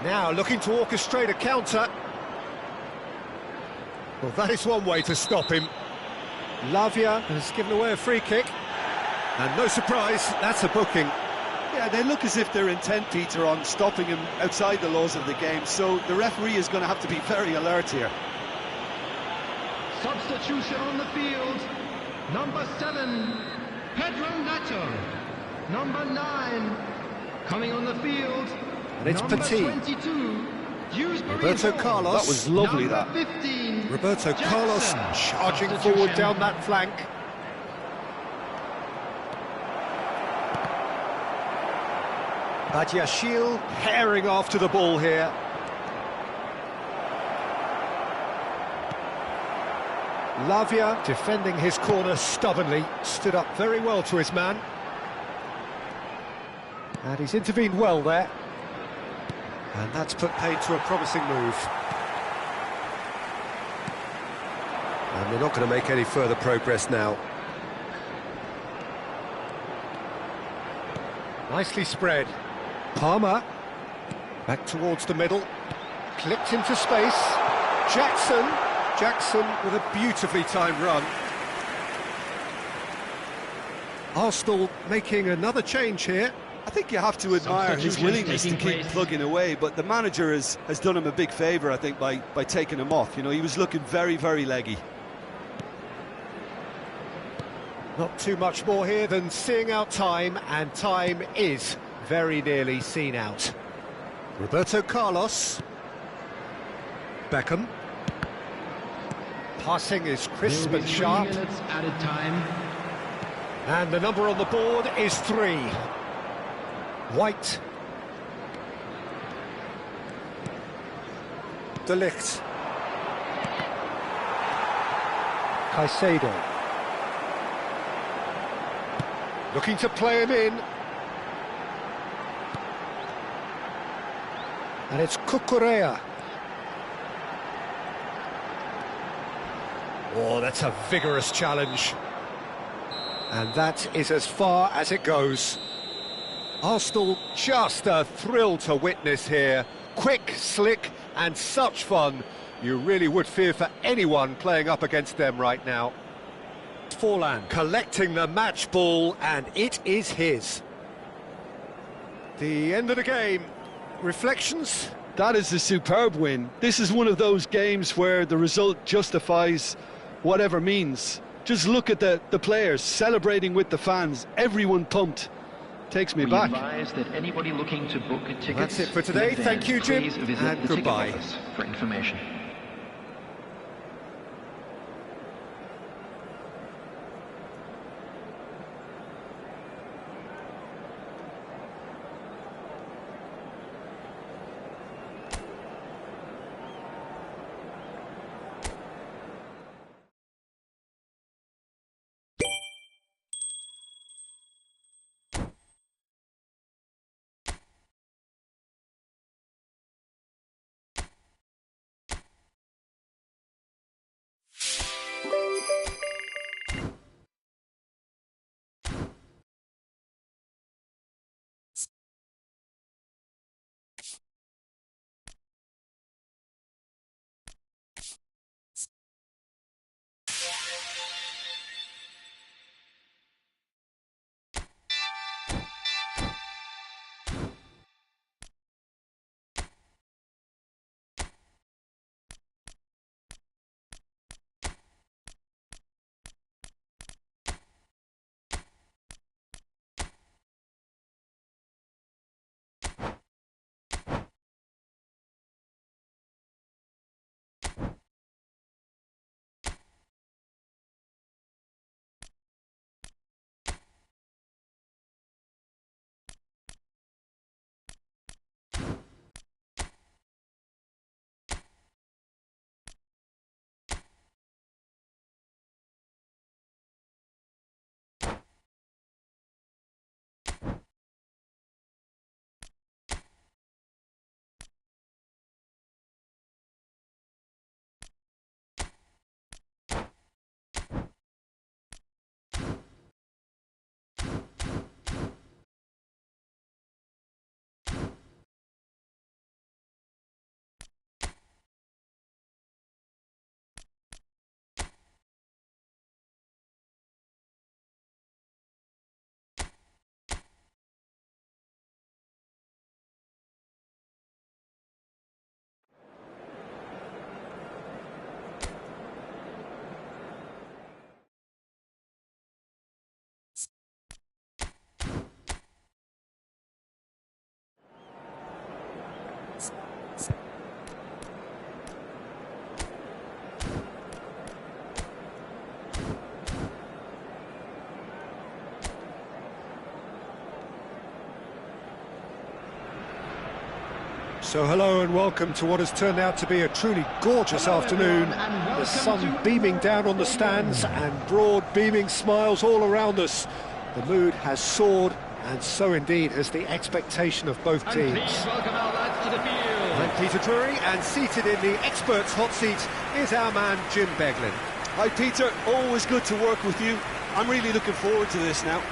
Now looking to orchestrate a counter. Well, that is one way to stop him. Lavia has given away a free kick. And no surprise, that's a booking. Yeah, they look as if they're intent, Peter, on stopping him outside the laws of the game, so the referee is going to have to be very alert here. Substitution on the field. Number 7, Pedro Neto. Number 9, coming on the field. And it's number Petit. 22, Roberto Carlos. That was lovely, number that. 15, Roberto Jackson. Carlos charging Substitution. forward down that flank. Badiashile herring after the ball here. Lavia defending his corner stubbornly, stood up very well to his man. And he's intervened well there. And that's put paid to a promising move. And they're not going to make any further progress now. Nicely spread. Palmer, back towards the middle, clipped into space. Jackson with a beautifully timed run. Arsenal making another change here. I think you have to admire his willingness to keep plugging away, but the manager has done him a big favour, I think, by taking him off. You know, he was looking very, very leggy. Not too much more here than seeing out time, and time is very nearly seen out. Roberto Carlos. Beckham. Passing is crisp and sharp. 3 minutes added time. And the number on the board is 3. White. De Ligt. Caicedo. Looking to play him in. And it's Cucurella. Oh, that's a vigorous challenge. And that is as far as it goes. Arsenal, just a thrill to witness here. Quick, slick, and such fun. You really would fear for anyone playing up against them right now. Forlan collecting the match ball, and it is his. The end of the game. Reflections? That is a superb win. This is one of those games where the result justifies whatever means. Just look at the players celebrating with the fans. Everyone pumped. Takes me back. Advise that anybody looking to book tickets. That's it for today. Thank you, Jim, Please visit and the ticket goodbye. office for information. So hello and welcome to what has turned out to be a truly gorgeous afternoon. The sun beaming down on the stands and broad beaming smiles all around us. The mood has soared, and so indeed has the expectation of both teams. Please welcome our lads to the field. I'm Peter Drury, and seated in the experts' hot seat is our man Jim Beglin. Hi Peter, always good to work with you. I'm really looking forward to this now.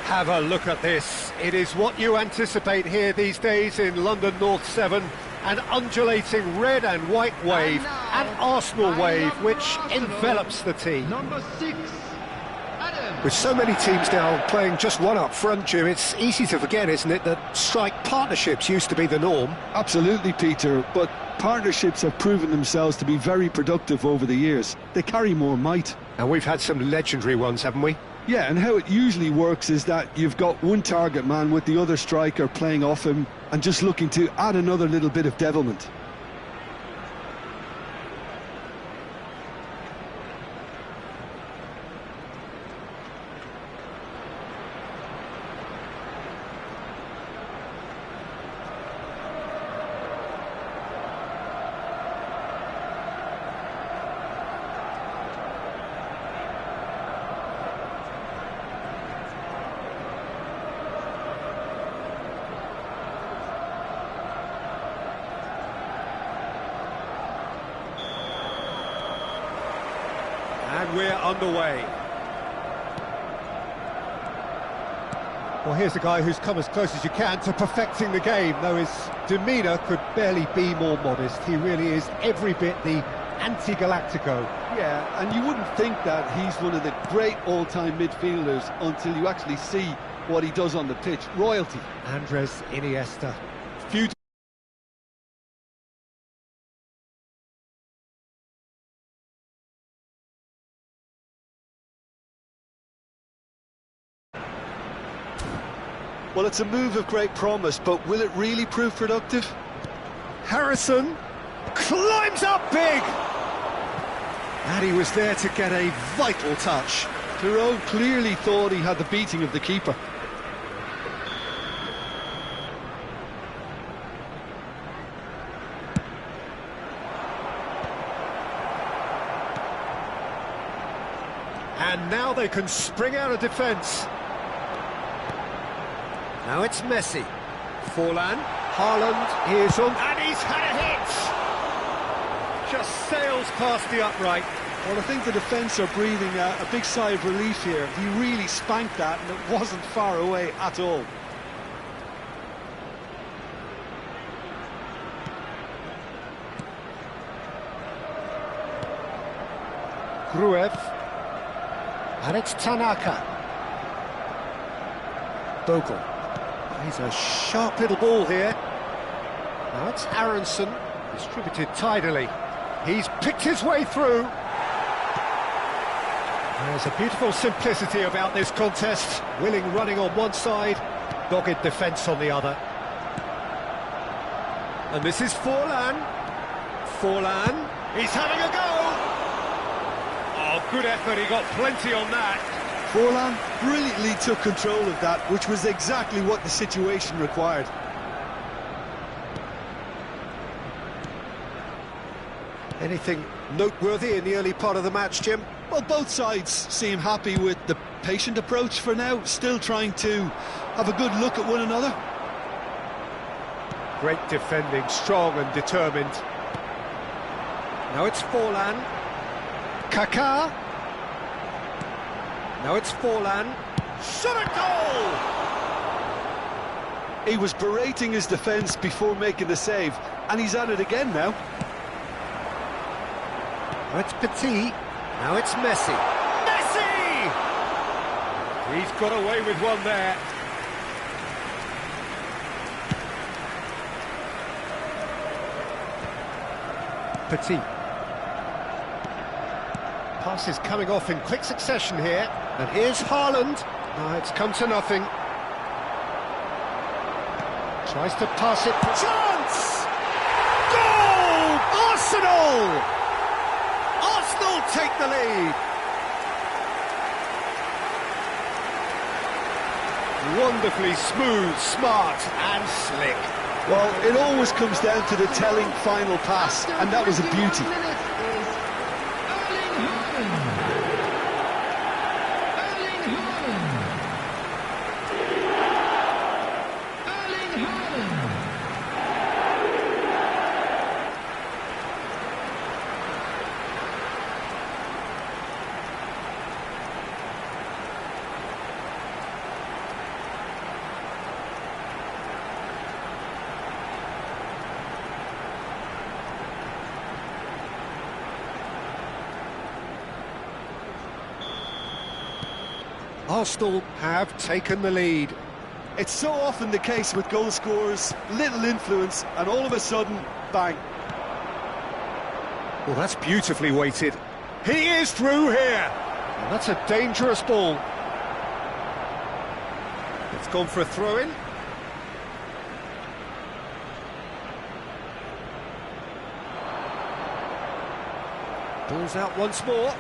Have a look at this. It is what you anticipate here these days in London North 7. An undulating red and white wave, an Arsenal wave which envelops the team. Number 6, Adam. With so many teams now playing just one up front, Jim, it's easy to forget, isn't it, that strike partnerships used to be the norm. Absolutely, Peter, but partnerships have proven themselves to be very productive over the years. They carry more might. And we've had some legendary ones, haven't we? Yeah, and how it usually works is that you've got one target man with the other striker playing off him and just looking to add another little bit of devilment. And we're underway. Well, here's a guy who's come as close as you can to perfecting the game, though his demeanour could barely be more modest. He really is every bit the anti-Galactico. Yeah, and you wouldn't think that he's one of the great all-time midfielders until you actually see what he does on the pitch. Royalty. Andres Iniesta. Few Well, it's a move of great promise, but will it really prove productive? Harrison climbs up big! And he was there to get a vital touch. Thoreau clearly thought he had the beating of the keeper. And now they can spring out of defence. Now it's Messi. Forlan, Haaland is on, and he's had a hit! Just sails past the upright. Well, I think the defence are breathing a big sigh of relief here. He really spanked that, and it wasn't far away at all. Gruev. And it's Tanaka. Bogle. He's a sharp little ball here. Now it's Aronson, distributed tidily. He's picked his way through. There's a beautiful simplicity about this contest. Willing running on one side, dogged defence on the other. And this is Forlan. Forlan, he's having a go! Oh, good effort, he got plenty on that. Forlan brilliantly took control of that, which was exactly what the situation required. Anything noteworthy in the early part of the match, Jim? Well, both sides seem happy with the patient approach for now, still trying to have a good look at one another. Great defending, strong and determined. Now it's Forlan. Kaká. Now it's Forlan. Shot a goal! He was berating his defence before making the save, and he's at it again now. Now it's Petit. Now it's Messi. Messi! He's got away with one there. Petit. Pass is coming off in quick succession here. And here's Haaland. No, it's come to nothing. Tries to pass it. Chance! Goal! Arsenal! Arsenal take the lead. Wonderfully smooth, smart and slick. Well, it always comes down to the telling final pass, and that was a beauty. Arsenal have taken the lead. It's so often the case with goal scorers, little influence, and all of a sudden, bang. Well, that's beautifully weighted. He is through here. And that's a dangerous ball. It's gone for a throw-in. Ball's out once more.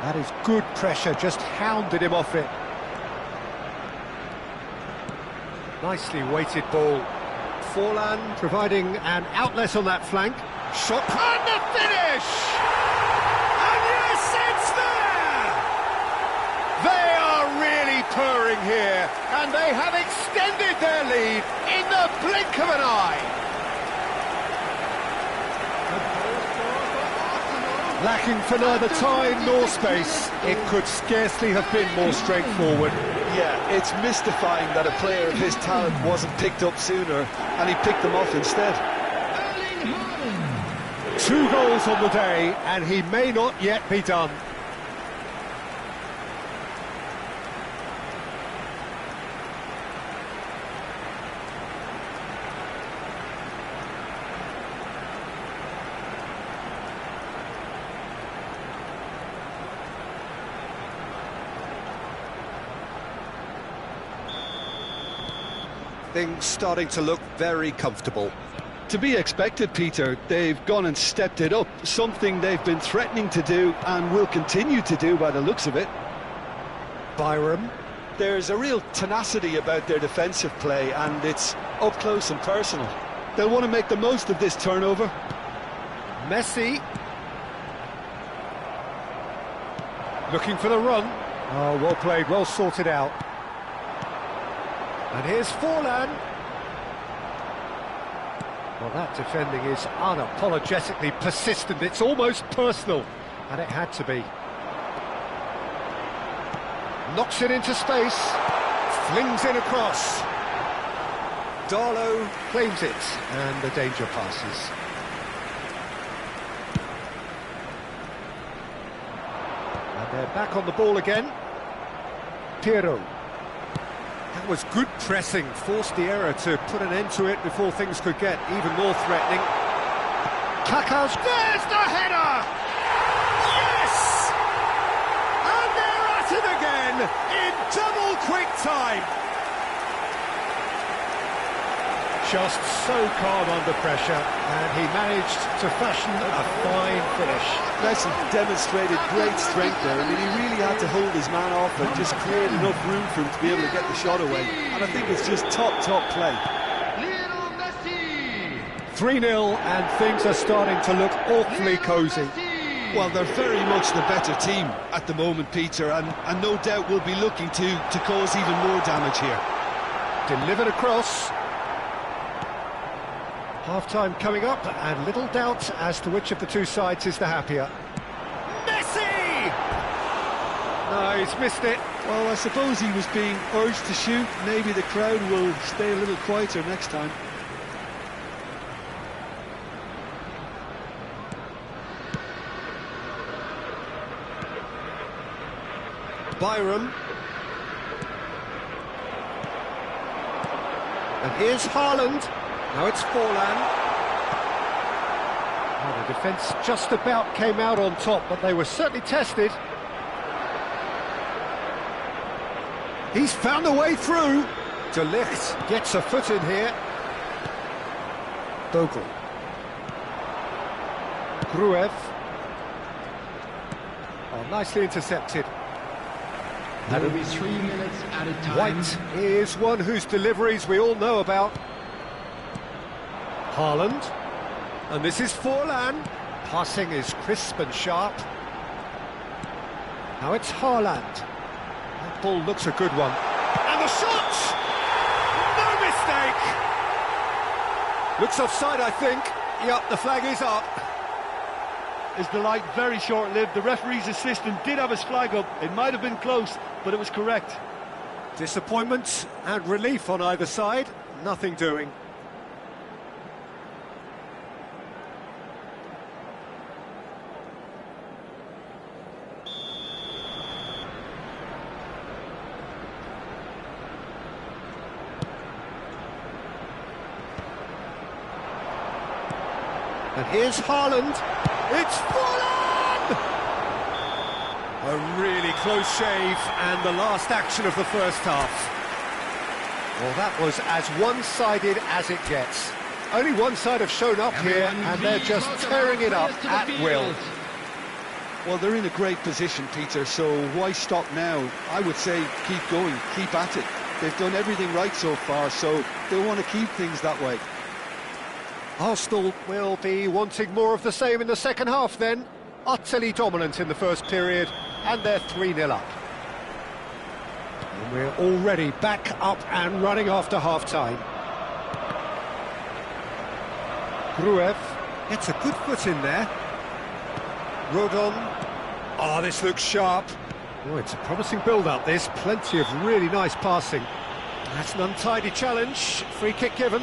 That is good pressure, just hounded him off it. Nicely weighted ball. Forlan providing an outlet on that flank. Shot and the finish! And yes, it's there! They are really purring here, and they have extended their lead in the blink of an eye. Lacking for neither time nor space, it could scarcely have been more straightforward. Yeah, it's mystifying that a player of his talent wasn't picked up sooner, and he picked them off instead. 2 goals on the day, and he may not yet be done. Things starting to look very comfortable. To be expected, Peter. They've gone and stepped it up, something they've been threatening to do and will continue to do by the looks of it. Byram. There's a real tenacity about their defensive play, and it's up close and personal. They'll want to make the most of this turnover. Messi. Looking for the run. Oh, well played, well sorted out. And here's Forlan. Well, that defending is unapologetically persistent. It's almost personal, and it had to be. Knocks it into space, flings it across. Darlow claims it, and the danger passes. And they're back on the ball again. Piero. That was good pressing, forced the error to put an end to it before things could get even more threatening. Kaká's, there's the header! Yes! And they're at it again in double quick time. Just so calm under pressure, and he managed to fashion a fine finish. Messi demonstrated great strength there. I mean, he really had to hold his man off and just create enough room for him to be able to get the shot away. And I think it's just top play. 3-0, and things are starting to look awfully cosy. Well, they're very much the better team at the moment, Peter, and no doubt will be looking to cause even more damage here. Delivered across. Half-time coming up, and little doubt as to which of the two sides is the happier. Messi! No, he's missed it. Well, I suppose he was being urged to shoot. Maybe the crowd will stay a little quieter next time. Byram. And here's Haaland. Now it's Forlan. Oh, the defence just about came out on top, but they were certainly tested. He's found a way through. De Ligt gets a foot in here. Bogle. Gruev. Oh, nicely intercepted. There will be 3 minutes at a time. White is one whose deliveries we all know about. Haaland. And this is Forlan. Passing is crisp and sharp. Now it's Haaland. That ball looks a good one. And the shot! No mistake! Looks offside, I think. Yep, the flag is up. Is the light very short-lived? The referee's assistant did have his flag up. It might have been close, but it was correct. Disappointment and relief on either side. Nothing doing. And here's Haaland. It's Forlan! A really close shave, and the last action of the first half. Well, that was as one-sided as it gets. Only one side have shown up here, and they're just tearing it up at will. Well, they're in a great position, Peter, so why stop now? I would say keep going, keep at it. They've done everything right so far, so they'll want to keep things that way. Arsenal will be wanting more of the same in the second half then. Utterly dominant in the first period, and they're 3-0 up. And we're already back up and running after half-time. Gruev gets a good foot in there. Rodon. Oh, this looks sharp. Oh, it's a promising build-up, this. Plenty of really nice passing. That's an untidy challenge. Free kick given.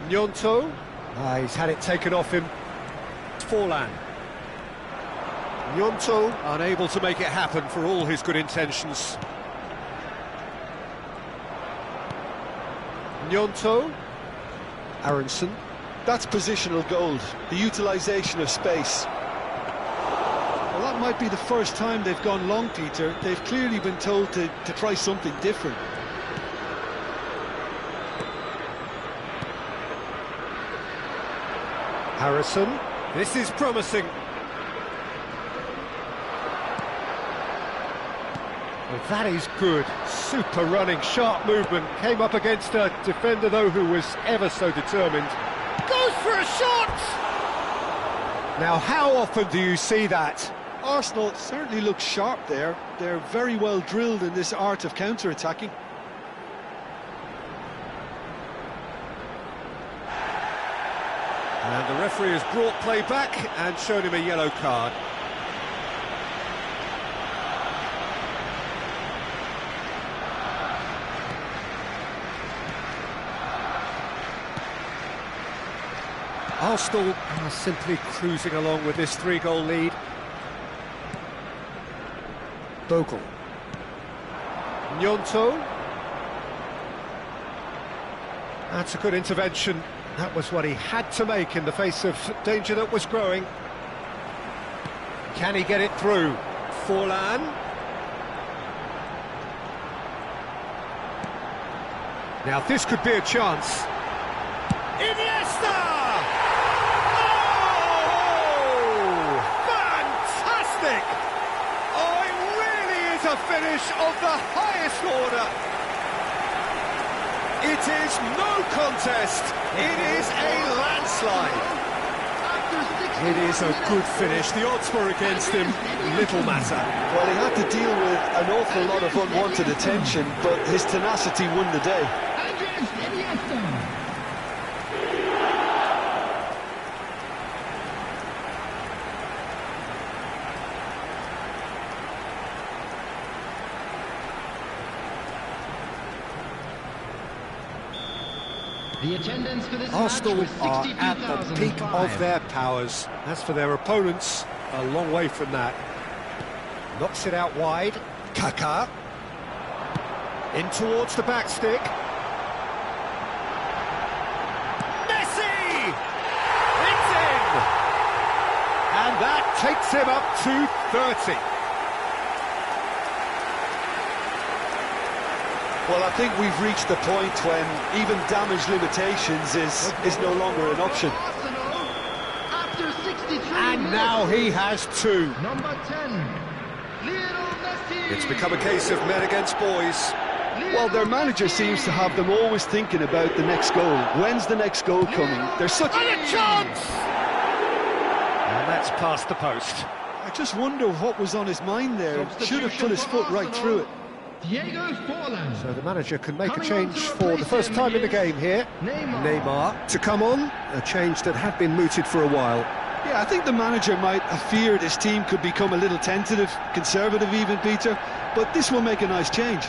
Gnonto. He's had it taken off him. Forlan. Gnonto unable to make it happen for all his good intentions. Gnonto. Aronson. That's positional gold, the utilisation of space. Well, that might be the first time they've gone long, Peter. They've clearly been told to try something different. Harrison. This is promising. Well, that is good. Super running, sharp movement. Came up against a defender, though, who was ever so determined. Goes for a shot! Now, how often do you see that? Arsenal certainly look sharp there. They're very well drilled in this art of counter-attacking. And the referee has brought play back and shown him a yellow card. Arsenal are simply cruising along with this 3-goal lead. Bogle. Gnonto. That's a good intervention. That was what he had to make in the face of danger that was growing. Can he get it through? Forlan. Now this could be a chance. Iniesta! Oh! Fantastic! Oh, it really is a finish of the highest order. It is no contest. It is a landslide. It is a good finish. The odds were against him. Little matter. Well, he had to deal with an awful lot of unwanted attention, but his tenacity won the day. The attendance for this Arsenal match was are at the peak of their powers. As for their opponents, a long way from that. Knocks it out wide. Kaká. In towards the back stick. Messi! It's in! And that takes him up to 30. Well, I think we've reached the point when even damage limitations is no longer an option. Arsenal, after 63 And minutes, now he has two. number 10, Lionel Messi. It's become a case of men against boys. Well, their manager seems to have them always thinking about the next goal. When's the next goal coming? There's such And a chance! And that's past the post. I just wonder what was on his mind there. Should have put his foot right through it. Diego Forlan. So the manager can make a Coming change on to for the replace first him time in the is game here. Neymar. To come on, a change that had been mooted for a while. Yeah, I think the manager might have feared his team could become a little tentative, conservative even, Peter. But this will make a nice change.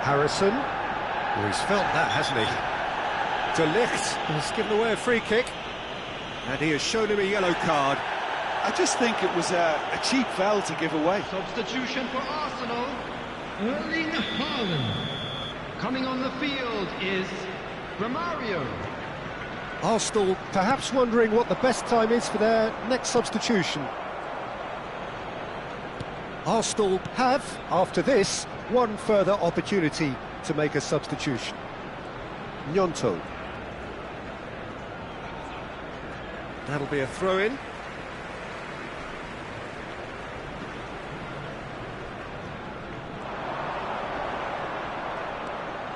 Harrison, well, he's felt that, hasn't he? De Ligt has given away a free kick, and he has shown him a yellow card. I just think it was a cheap foul to give away. Substitution for Arsenal, Erling Haaland. Coming on the field is Romario. Arsenal perhaps wondering what the best time is for their next substitution. Arsenal have, after this, one further opportunity to make a substitution. Gnonto. That'll be a throw-in.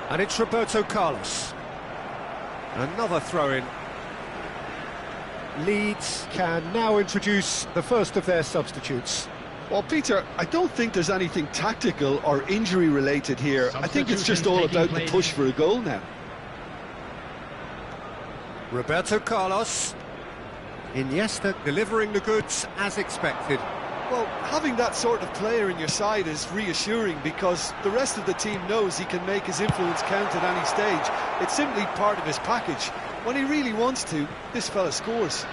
And it's Roberto Carlos. Another throw-in. Leeds can now introduce the first of their substitutes. Well, Peter, I don't think there's anything tactical or injury-related here. I think it's just all about the push for a goal now. Roberto Carlos. Iniesta delivering the goods as expected. Well, having that sort of player in your side is reassuring because the rest of the team knows he can make his influence count at any stage. It's simply part of his package. When he really wants to, this fella scores.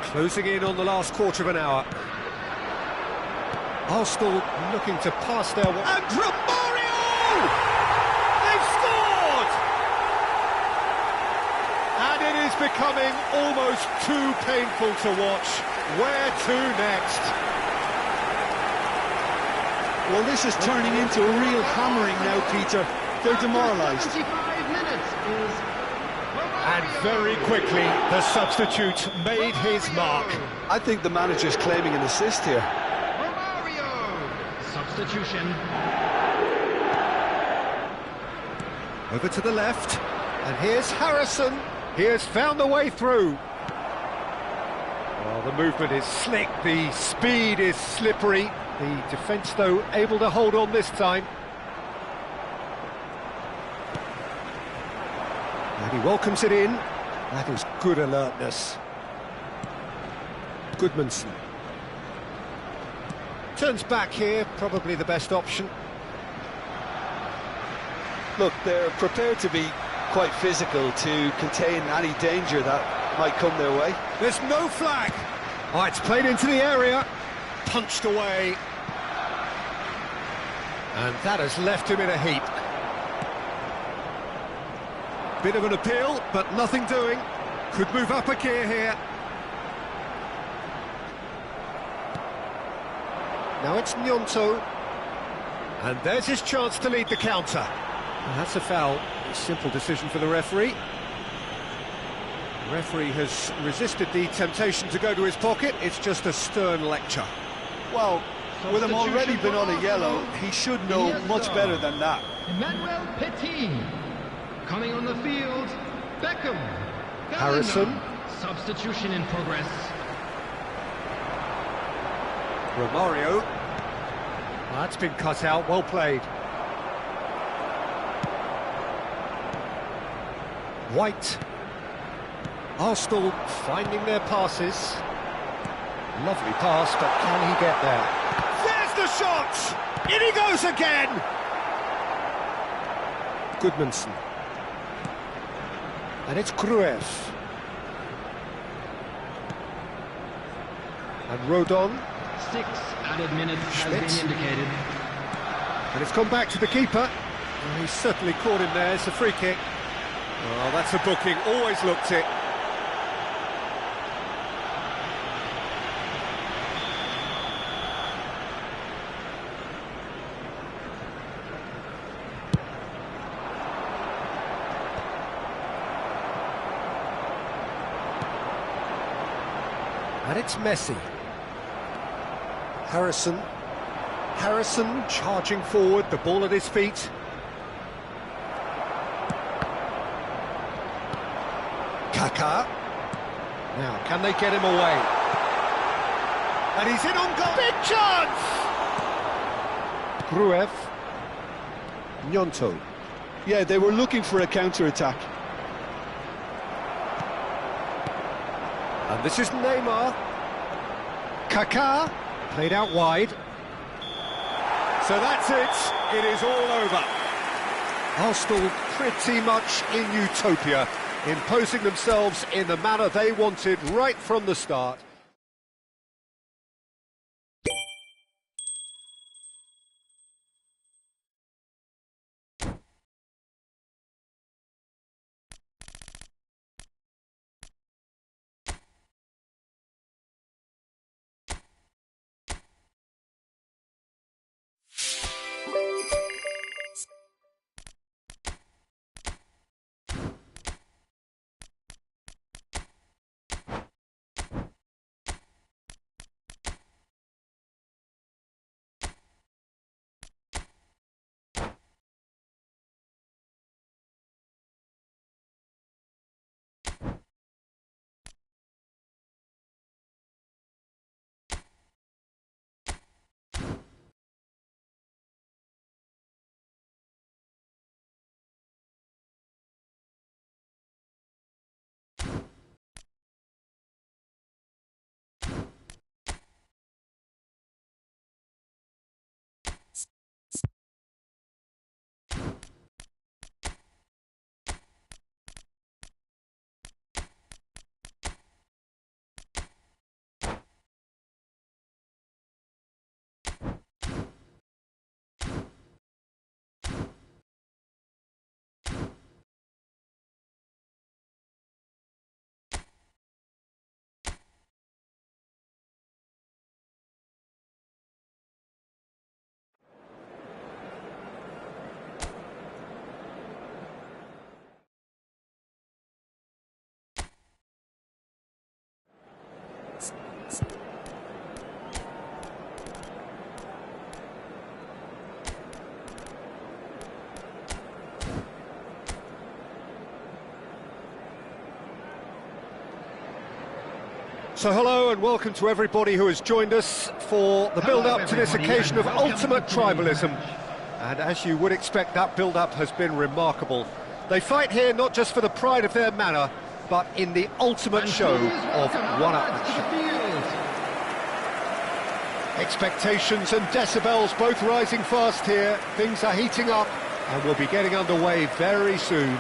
Closing in on the last quarter of an hour. Arsenal looking to pass their way. And Romario! They've scored! And it is becoming almost too painful to watch. Where to next? Well, this is turning into a real hammering now, Peter. They're demoralised. 75 minutes is And very quickly, the substitute made his mark. I think the manager's claiming an assist here. Romario. Substitution. Over to the left, and here's Harrison. He has found the way through. Well, the movement is slick, the speed is slippery. The defence, though, able to hold on this time. And he welcomes it in. That is good alertness. Goodmanson. Turns back here, probably the best option. Look, they're prepared to be quite physical to contain any danger that might come their way. There's no flag. Oh, it's played into the area. Punched away. And that has left him in a heap. Bit of an appeal, but nothing doing. Could move up a gear here. Now it's Gnonto. And there's his chance to lead the counter. And that's a foul. A simple decision for the referee. The referee has resisted the temptation to go to his pocket. It's just a stern lecture. Well, with him already been on a yellow, he should know much better than that. Emmanuel Petit. Coming on the field, Beckham. Harrison. Substitution in progress. Romario. Well, that's been cut out, well played. White. Arsenal finding their passes. Lovely pass, but can he get there? There's the shot! In he goes again! Goodmanson. And it's Cruyff. And Rodon. 6 added minutes Schmidt. has been indicated. And it's gone back to the keeper. Well, he's certainly caught him there. It's a free kick. Oh, that's a booking. Always looked it. And it's Messi. Harrison. Harrison charging forward, the ball at his feet. Kaká. Now, can they get him away? And he's in on goal. Big chance! Gruev. Gnonto. Yeah, they were looking for a counter-attack. And this is Neymar. Kaká, played out wide. So that's it, it is all over. Arsenal pretty much in utopia, imposing themselves in the manner they wanted right from the start. So hello and welcome to everybody who has joined us for the build-up to this occasion of ultimate tribalism. And as you would expect, that build-up has been remarkable. They fight here not just for the pride of their manor, but in the ultimate show of one-upmanship. Expectations and decibels both rising fast here. Things are heating up and we'll be getting underway very soon.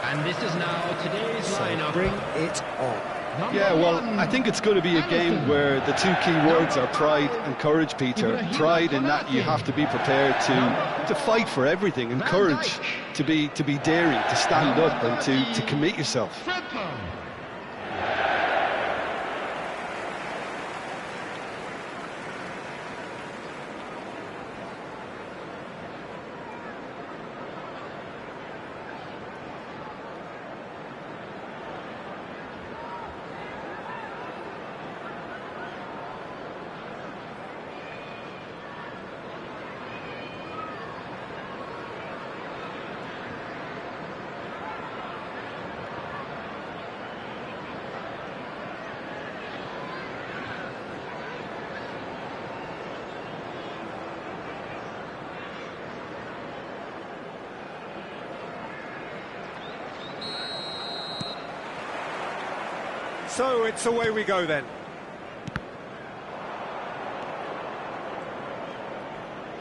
And this is now today's lineup. Bring it on. Yeah, well, I think it's going to be a game where the two key words are pride and courage, Peter. Pride in that you have to be prepared to fight for everything, and courage to be daring, to stand up and to commit yourself. So it's away we go then.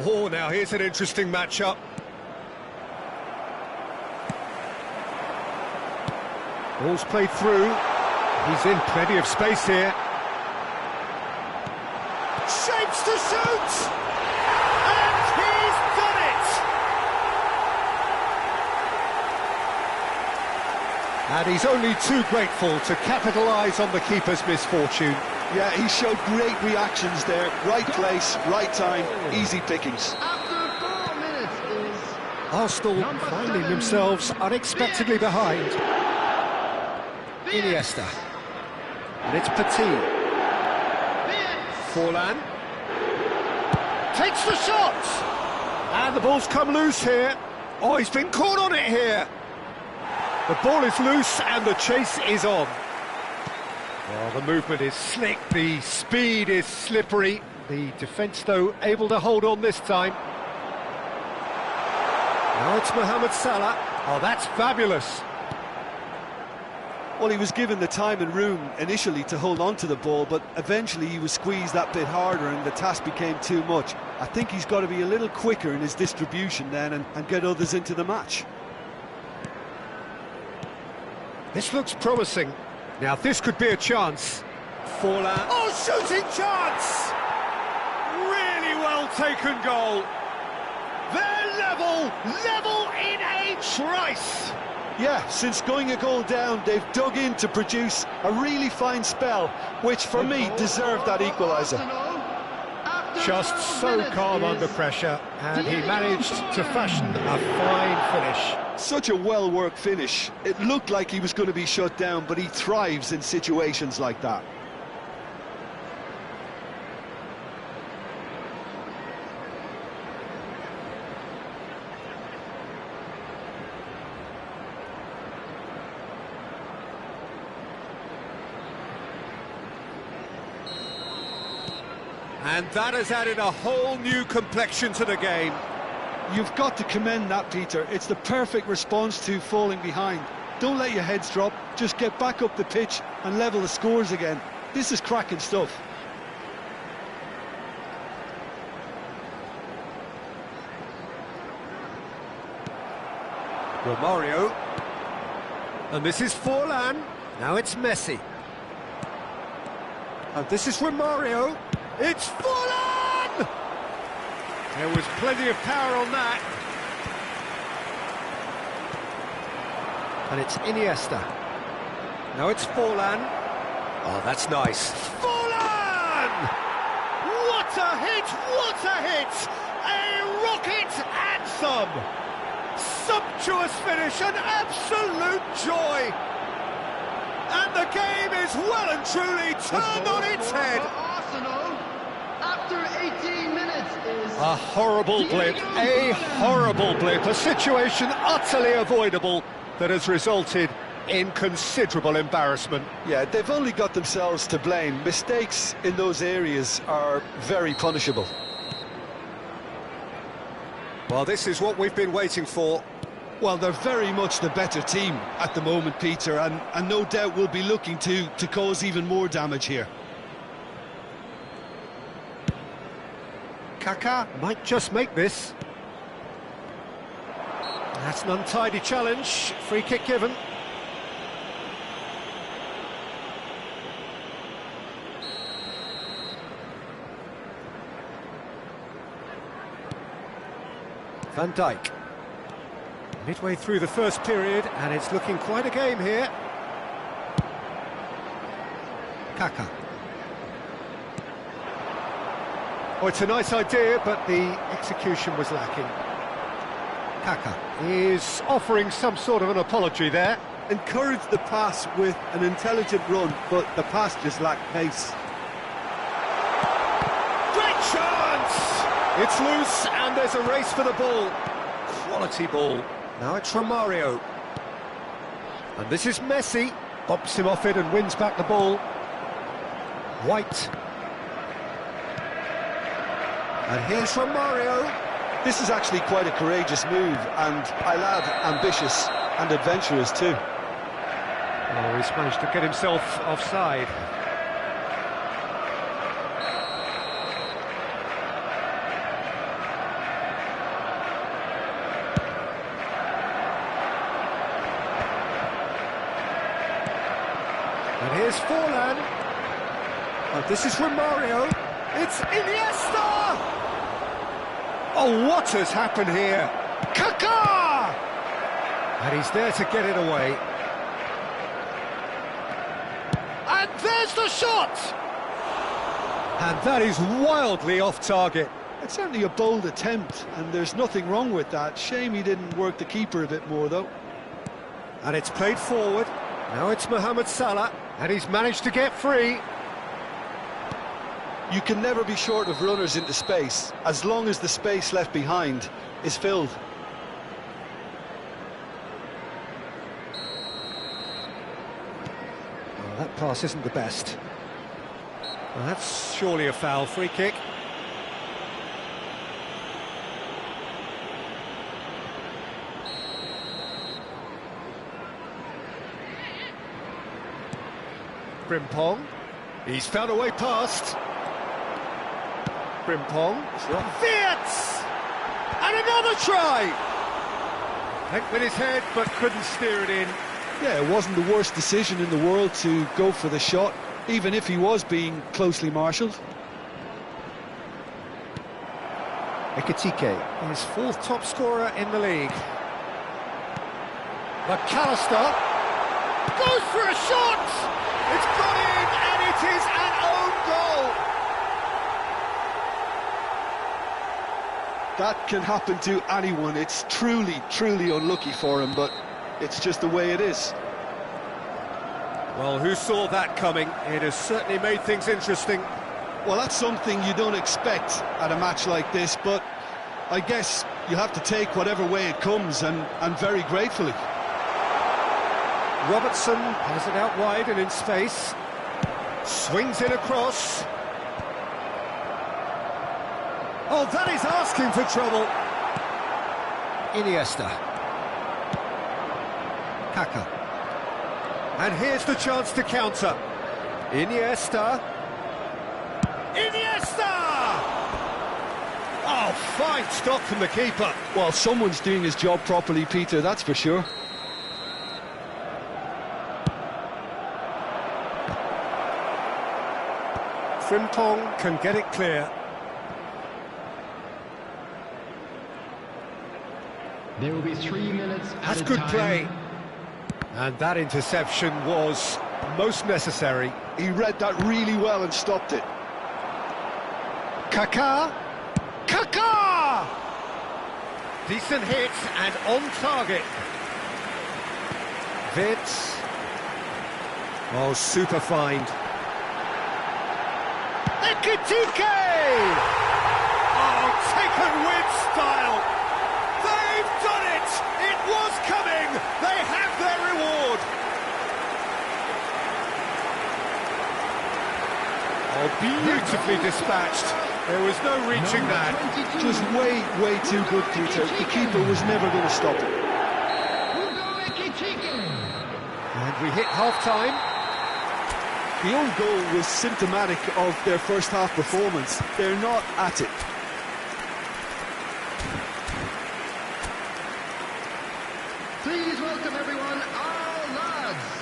Oh, now here's an interesting matchup. Ball's played through. He's in plenty of space here. Shapes to shoot! And he's done it! And he's only too grateful to capitalise on the keeper's misfortune. Yeah, he showed great reactions there. Right place, right time, easy pickings. After 4 minutes, Arsenal Number finding 7, themselves unexpectedly behind. Iniesta. And it's Petit. Forlan. Takes the shot! And the ball's come loose here. Oh, he's been caught on it here. The ball is loose and the chase is on. Well, the movement is slick, the speed is slippery. The defence, though, able to hold on this time. Now it's Mohamed Salah. Oh, that's fabulous. Well, he was given the time and room initially to hold on to the ball, but eventually he was squeezed that bit harder and the task became too much. I think he's got to be a little quicker in his distribution then and get others into the match. This looks promising. Now, this could be a chance. Forlan. Oh, shooting chance! Really well taken goal. They're level in a trice. Yeah, since going a goal down, they've dug in to produce a really fine spell, which for me deserved that equaliser. Just so calm under pressure, and he managed to fashion a fine finish. Such a well-worked finish. It looked like he was going to be shut down, but he thrives in situations like that. And that has added a whole new complexion to the game. You've got to commend that, Peter. It's the perfect response to falling behind. Don't let your heads drop, just get back up the pitch and level the scores again. This is cracking stuff. Romario. And this is Forlan. Now it's Messi. And this is Romario. It's Forlan! There was plenty of power on that. And it's Iniesta. Now it's Forlan. Oh, that's nice. Forlan! What a hit! What a hit! A rocket anthem! Sumptuous finish, an absolute joy! And the game is well and truly turned on its head. Arsenal, after 18 minutes, is A horrible blip, a situation utterly avoidable that has resulted in considerable embarrassment. Yeah, they've only got themselves to blame. Mistakes in those areas are very punishable. Well, this is what we've been waiting for. Well, they're very much the better team at the moment, Peter, and no doubt will be looking to cause even more damage here. Kaká might just make this. That's an untidy challenge. Free kick given. Van Dijk. Midway through the first period, and it's looking quite a game here. Kaká. Oh, it's a nice idea, but the execution was lacking. Kaká is offering some sort of an apology there. Encouraged the pass with an intelligent run, but the pass just lacked pace. Great chance! It's loose, and there's a race for the ball. Quality ball. Now it's Romario. And this is Messi. Bumps him off it and wins back the ball. White. And here's Romario. This is actually quite a courageous move, and I'll add ambitious and adventurous too. Oh, he's managed to get himself offside. And here's Forlan. And this is Romario. It's Iniesta! Oh, what has happened here? Kaká! And he's there to get it away. And there's the shot! And that is wildly off target. It's certainly a bold attempt, and there's nothing wrong with that. Shame he didn't work the keeper a bit more, though. And it's played forward. Now it's Mohamed Salah, and he's managed to get free. You can never be short of runners into space, as long as the space left behind is filled. Well, that pass isn't the best. Well, that's surely a foul. Free kick. Frimpong. He's found a way past. Frimpong. Fiat! And another try! Went with his head, but couldn't steer it in. Yeah, it wasn't the worst decision in the world to go for the shot, even if he was being closely marshalled. Ekitike, his fourth top scorer in the league. McAllister goes for a shot! It's gone in, and it is an own goal! That can happen to anyone. It's truly, truly unlucky for him, but it's just the way it is. Well, who saw that coming? It has certainly made things interesting. Well, that's something you don't expect at a match like this, but I guess you have to take whatever way it comes, and very gratefully. Robertson has it out wide and in space. Swings in across. Oh, that is asking for trouble. Iniesta. Kaka. And here's the chance to counter. Iniesta. Iniesta! Oh, fine stop from the keeper. Well, someone's doing his job properly, Peter, that's for sure. Frimpong can get it clear. There will be 3 minutes at That's a good time. play. And that interception was most necessary. He read that really well and stopped it. Kaká! Kaká! Decent hit and on target. Vitz. Oh, super find. Ekitike! Oh, taken with style. They've done it! It was coming! They have their reward! Oh, beautifully dispatched. There was no reaching that. Just way, way too good, Peter. The keeper was never going to stop it. And we hit half-time. The own goal was symptomatic of their first half performance. They're not at it. Please welcome everyone, our lads.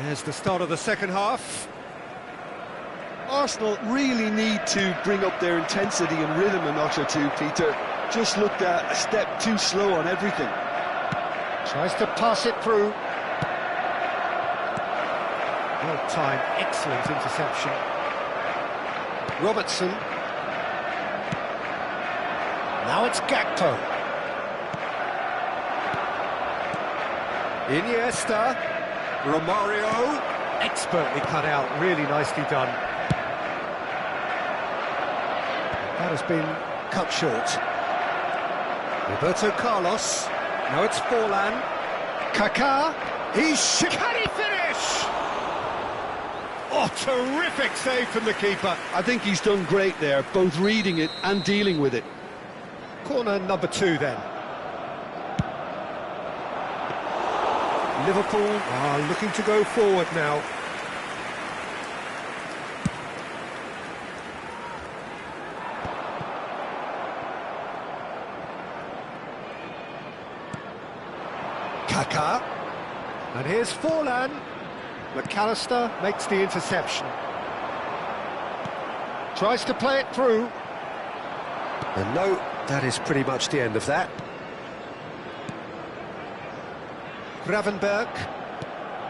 There's the start of the second half. Arsenal really need to bring up their intensity and rhythm a notch or two, Peter. Just looked a step too slow on everything. Tries to pass it through. Well timed, excellent interception. Robertson. Now it's Gakpo. Iniesta. Romario. Expertly cut out, really nicely done. That has been cut short. Roberto Carlos. Now it's Forlan. Kaká. Can he finish? Oh, terrific save from the keeper. I think he's done great there, both reading it and dealing with it. Corner number 2 then. Liverpool are looking to go forward now. Kaká. And here's Forlan. McAllister makes the interception. Tries to play it through. And no, that is pretty much the end of that. Gravenberg.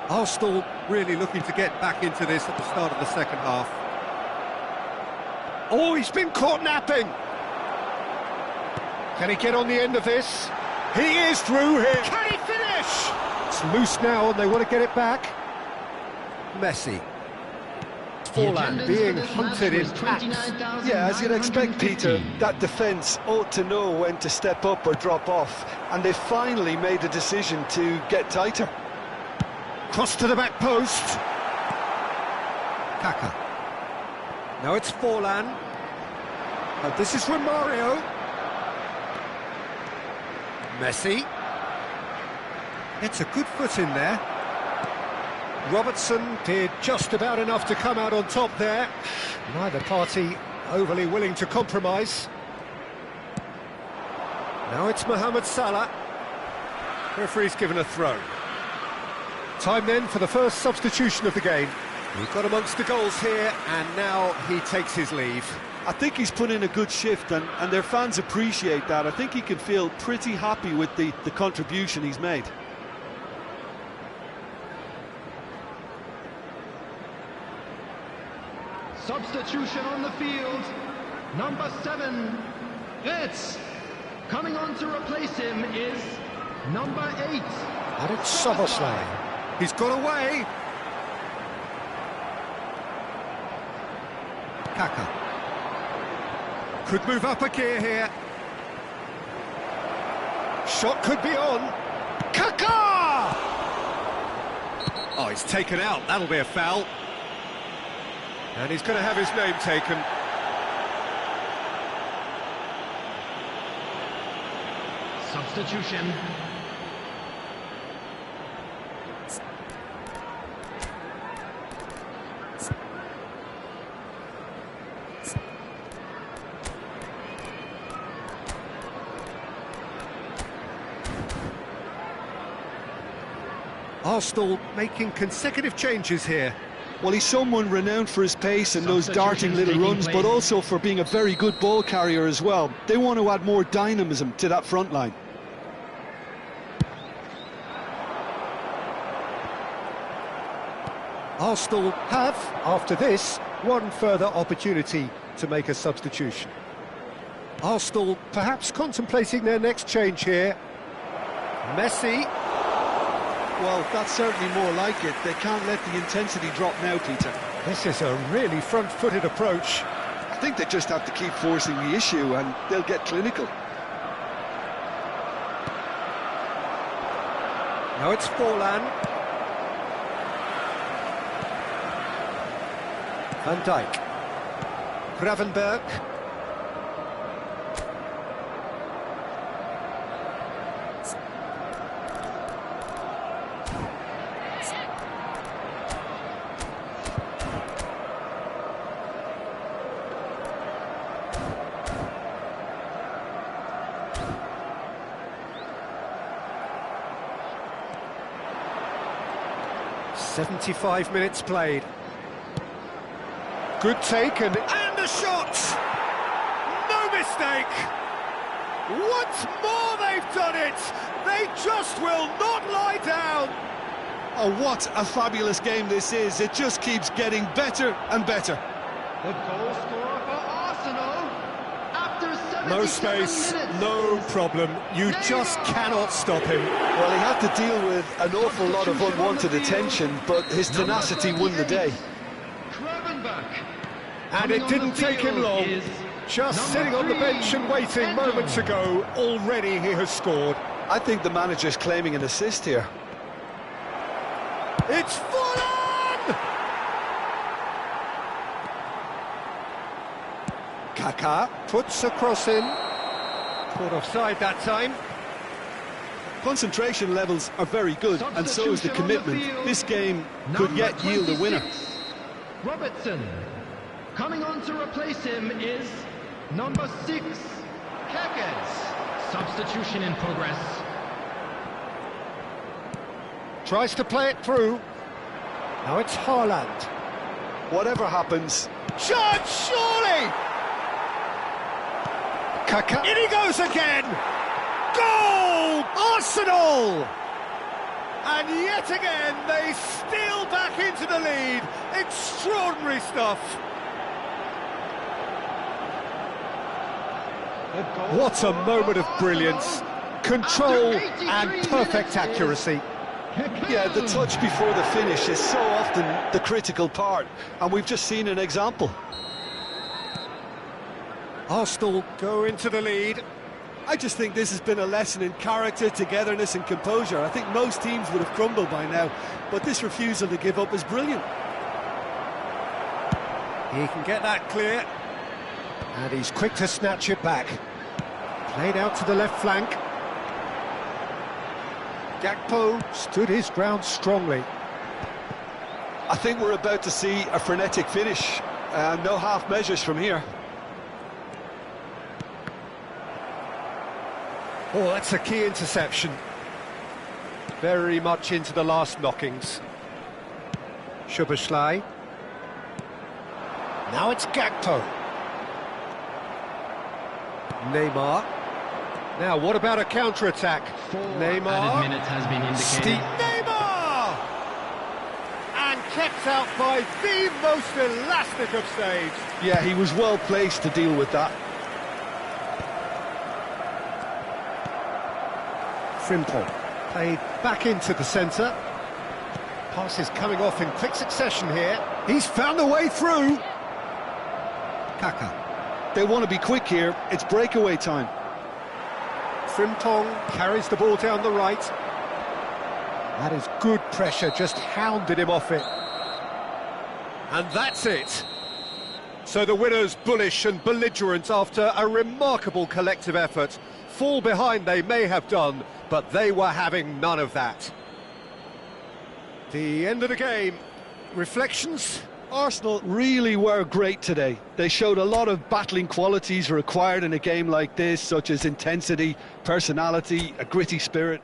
Arsenal really looking to get back into this at the start of the second half. Oh, he's been caught napping. Can he get on the end of this? He is through here. Can he finish? It's loose now and they want to get it back. Messi. Forlan being hunted in packs. Yeah, as you'd expect, Peter, that defence ought to know when to step up or drop off, and they finally made a decision to get tighter. Cross to the back post. Kaka. Now it's Forlan. And this is Romario. Messi. It's a good foot in there. Robertson did just about enough to come out on top there. Neither party overly willing to compromise. Now it's Mohamed Salah. Referee's given a throw. Time then for the first substitution of the game. He got amongst the goals here, and now he takes his leave. I think he's put in a good shift, and their fans appreciate that. I think he can feel pretty happy with the contribution he's made. Substitution on the field. Number 7, Retz. Coming on to replace him is number 8. And it's Soboslai. He's got away. Kaka. Could move up a gear here. Shot could be on. Kaka! Oh, he's taken out. That'll be a foul. And he's going to have his name taken. Substitution. Arsenal making consecutive changes here. Well, he's someone renowned for his pace and those darting little runs, but also for being a very good ball carrier as well. They want to add more dynamism to that front line. Arsenal have, after this, one further opportunity to make a substitution. Arsenal perhaps contemplating their next change here. Messi. Well, that's certainly more like it. They can't let the intensity drop now, Peter. This is a really front-footed approach. I think they just have to keep forcing the issue and they'll get clinical. Now it's Forlan. Van Dijk. Gravenberg. "75 minutes played. Good take and a shot! No mistake! Once more they've done it! They just will not lie down! Oh, what a fabulous game this is. It just keeps getting better and better. The goal scorer for Arsenal after 77 No space, minutes. no problem. You just cannot stop him. Well, he had to deal with an awful lot of unwanted attention, but his tenacity won the day. And it didn't take him long. Just sitting on the bench and waiting moments ago, already he has scored. I think the manager's claiming an assist here. It's Forlan! Kaka puts a cross in. Caught offside that time. Concentration levels are very good, and so is the commitment. This game could yet yield a winner. Robertson. Coming on to replace him is number 6, Kekes. Substitution in progress. Tries to play it through. Now it's Haaland. Whatever happens, Chance, surely! Kaka. In he goes again! Goal! Arsenal! And yet again, they steal back into the lead. Extraordinary stuff. What a moment of brilliance. Control and perfect accuracy. Yeah, the touch before the finish is so often the critical part, and we've just seen an example. Arsenal go into the lead. I just think this has been a lesson in character, togetherness and composure. I think most teams would have crumbled by now, but this refusal to give up is brilliant. He can get that clear. And he's quick to snatch it back. Played out to the left flank. Gakpo stood his ground strongly. I think we're about to see a frenetic finish. No half measures from here. Oh, that's a key interception. Very much into the last knockings. Szoboszlai. Now it's Gakpo. Neymar. Now, what about a counter-attack? Neymar. Added minutes has been indicated. Neymar! And kept out by the most elastic of saves. Yeah, he was well placed to deal with that. Frimpong played back into the centre. Passes coming off in quick succession here. He's found a way through. Kaka. They want to be quick here. It's breakaway time. Frimpong carries the ball down the right. That is good pressure, just hounded him off it. And that's it. So the winners bullish and belligerent after a remarkable collective effort. Fall behind they may have done, but they were having none of that. The end of the game. Reflections? Arsenal really were great today. They showed a lot of battling qualities required in a game like this, such as intensity, personality, a gritty spirit.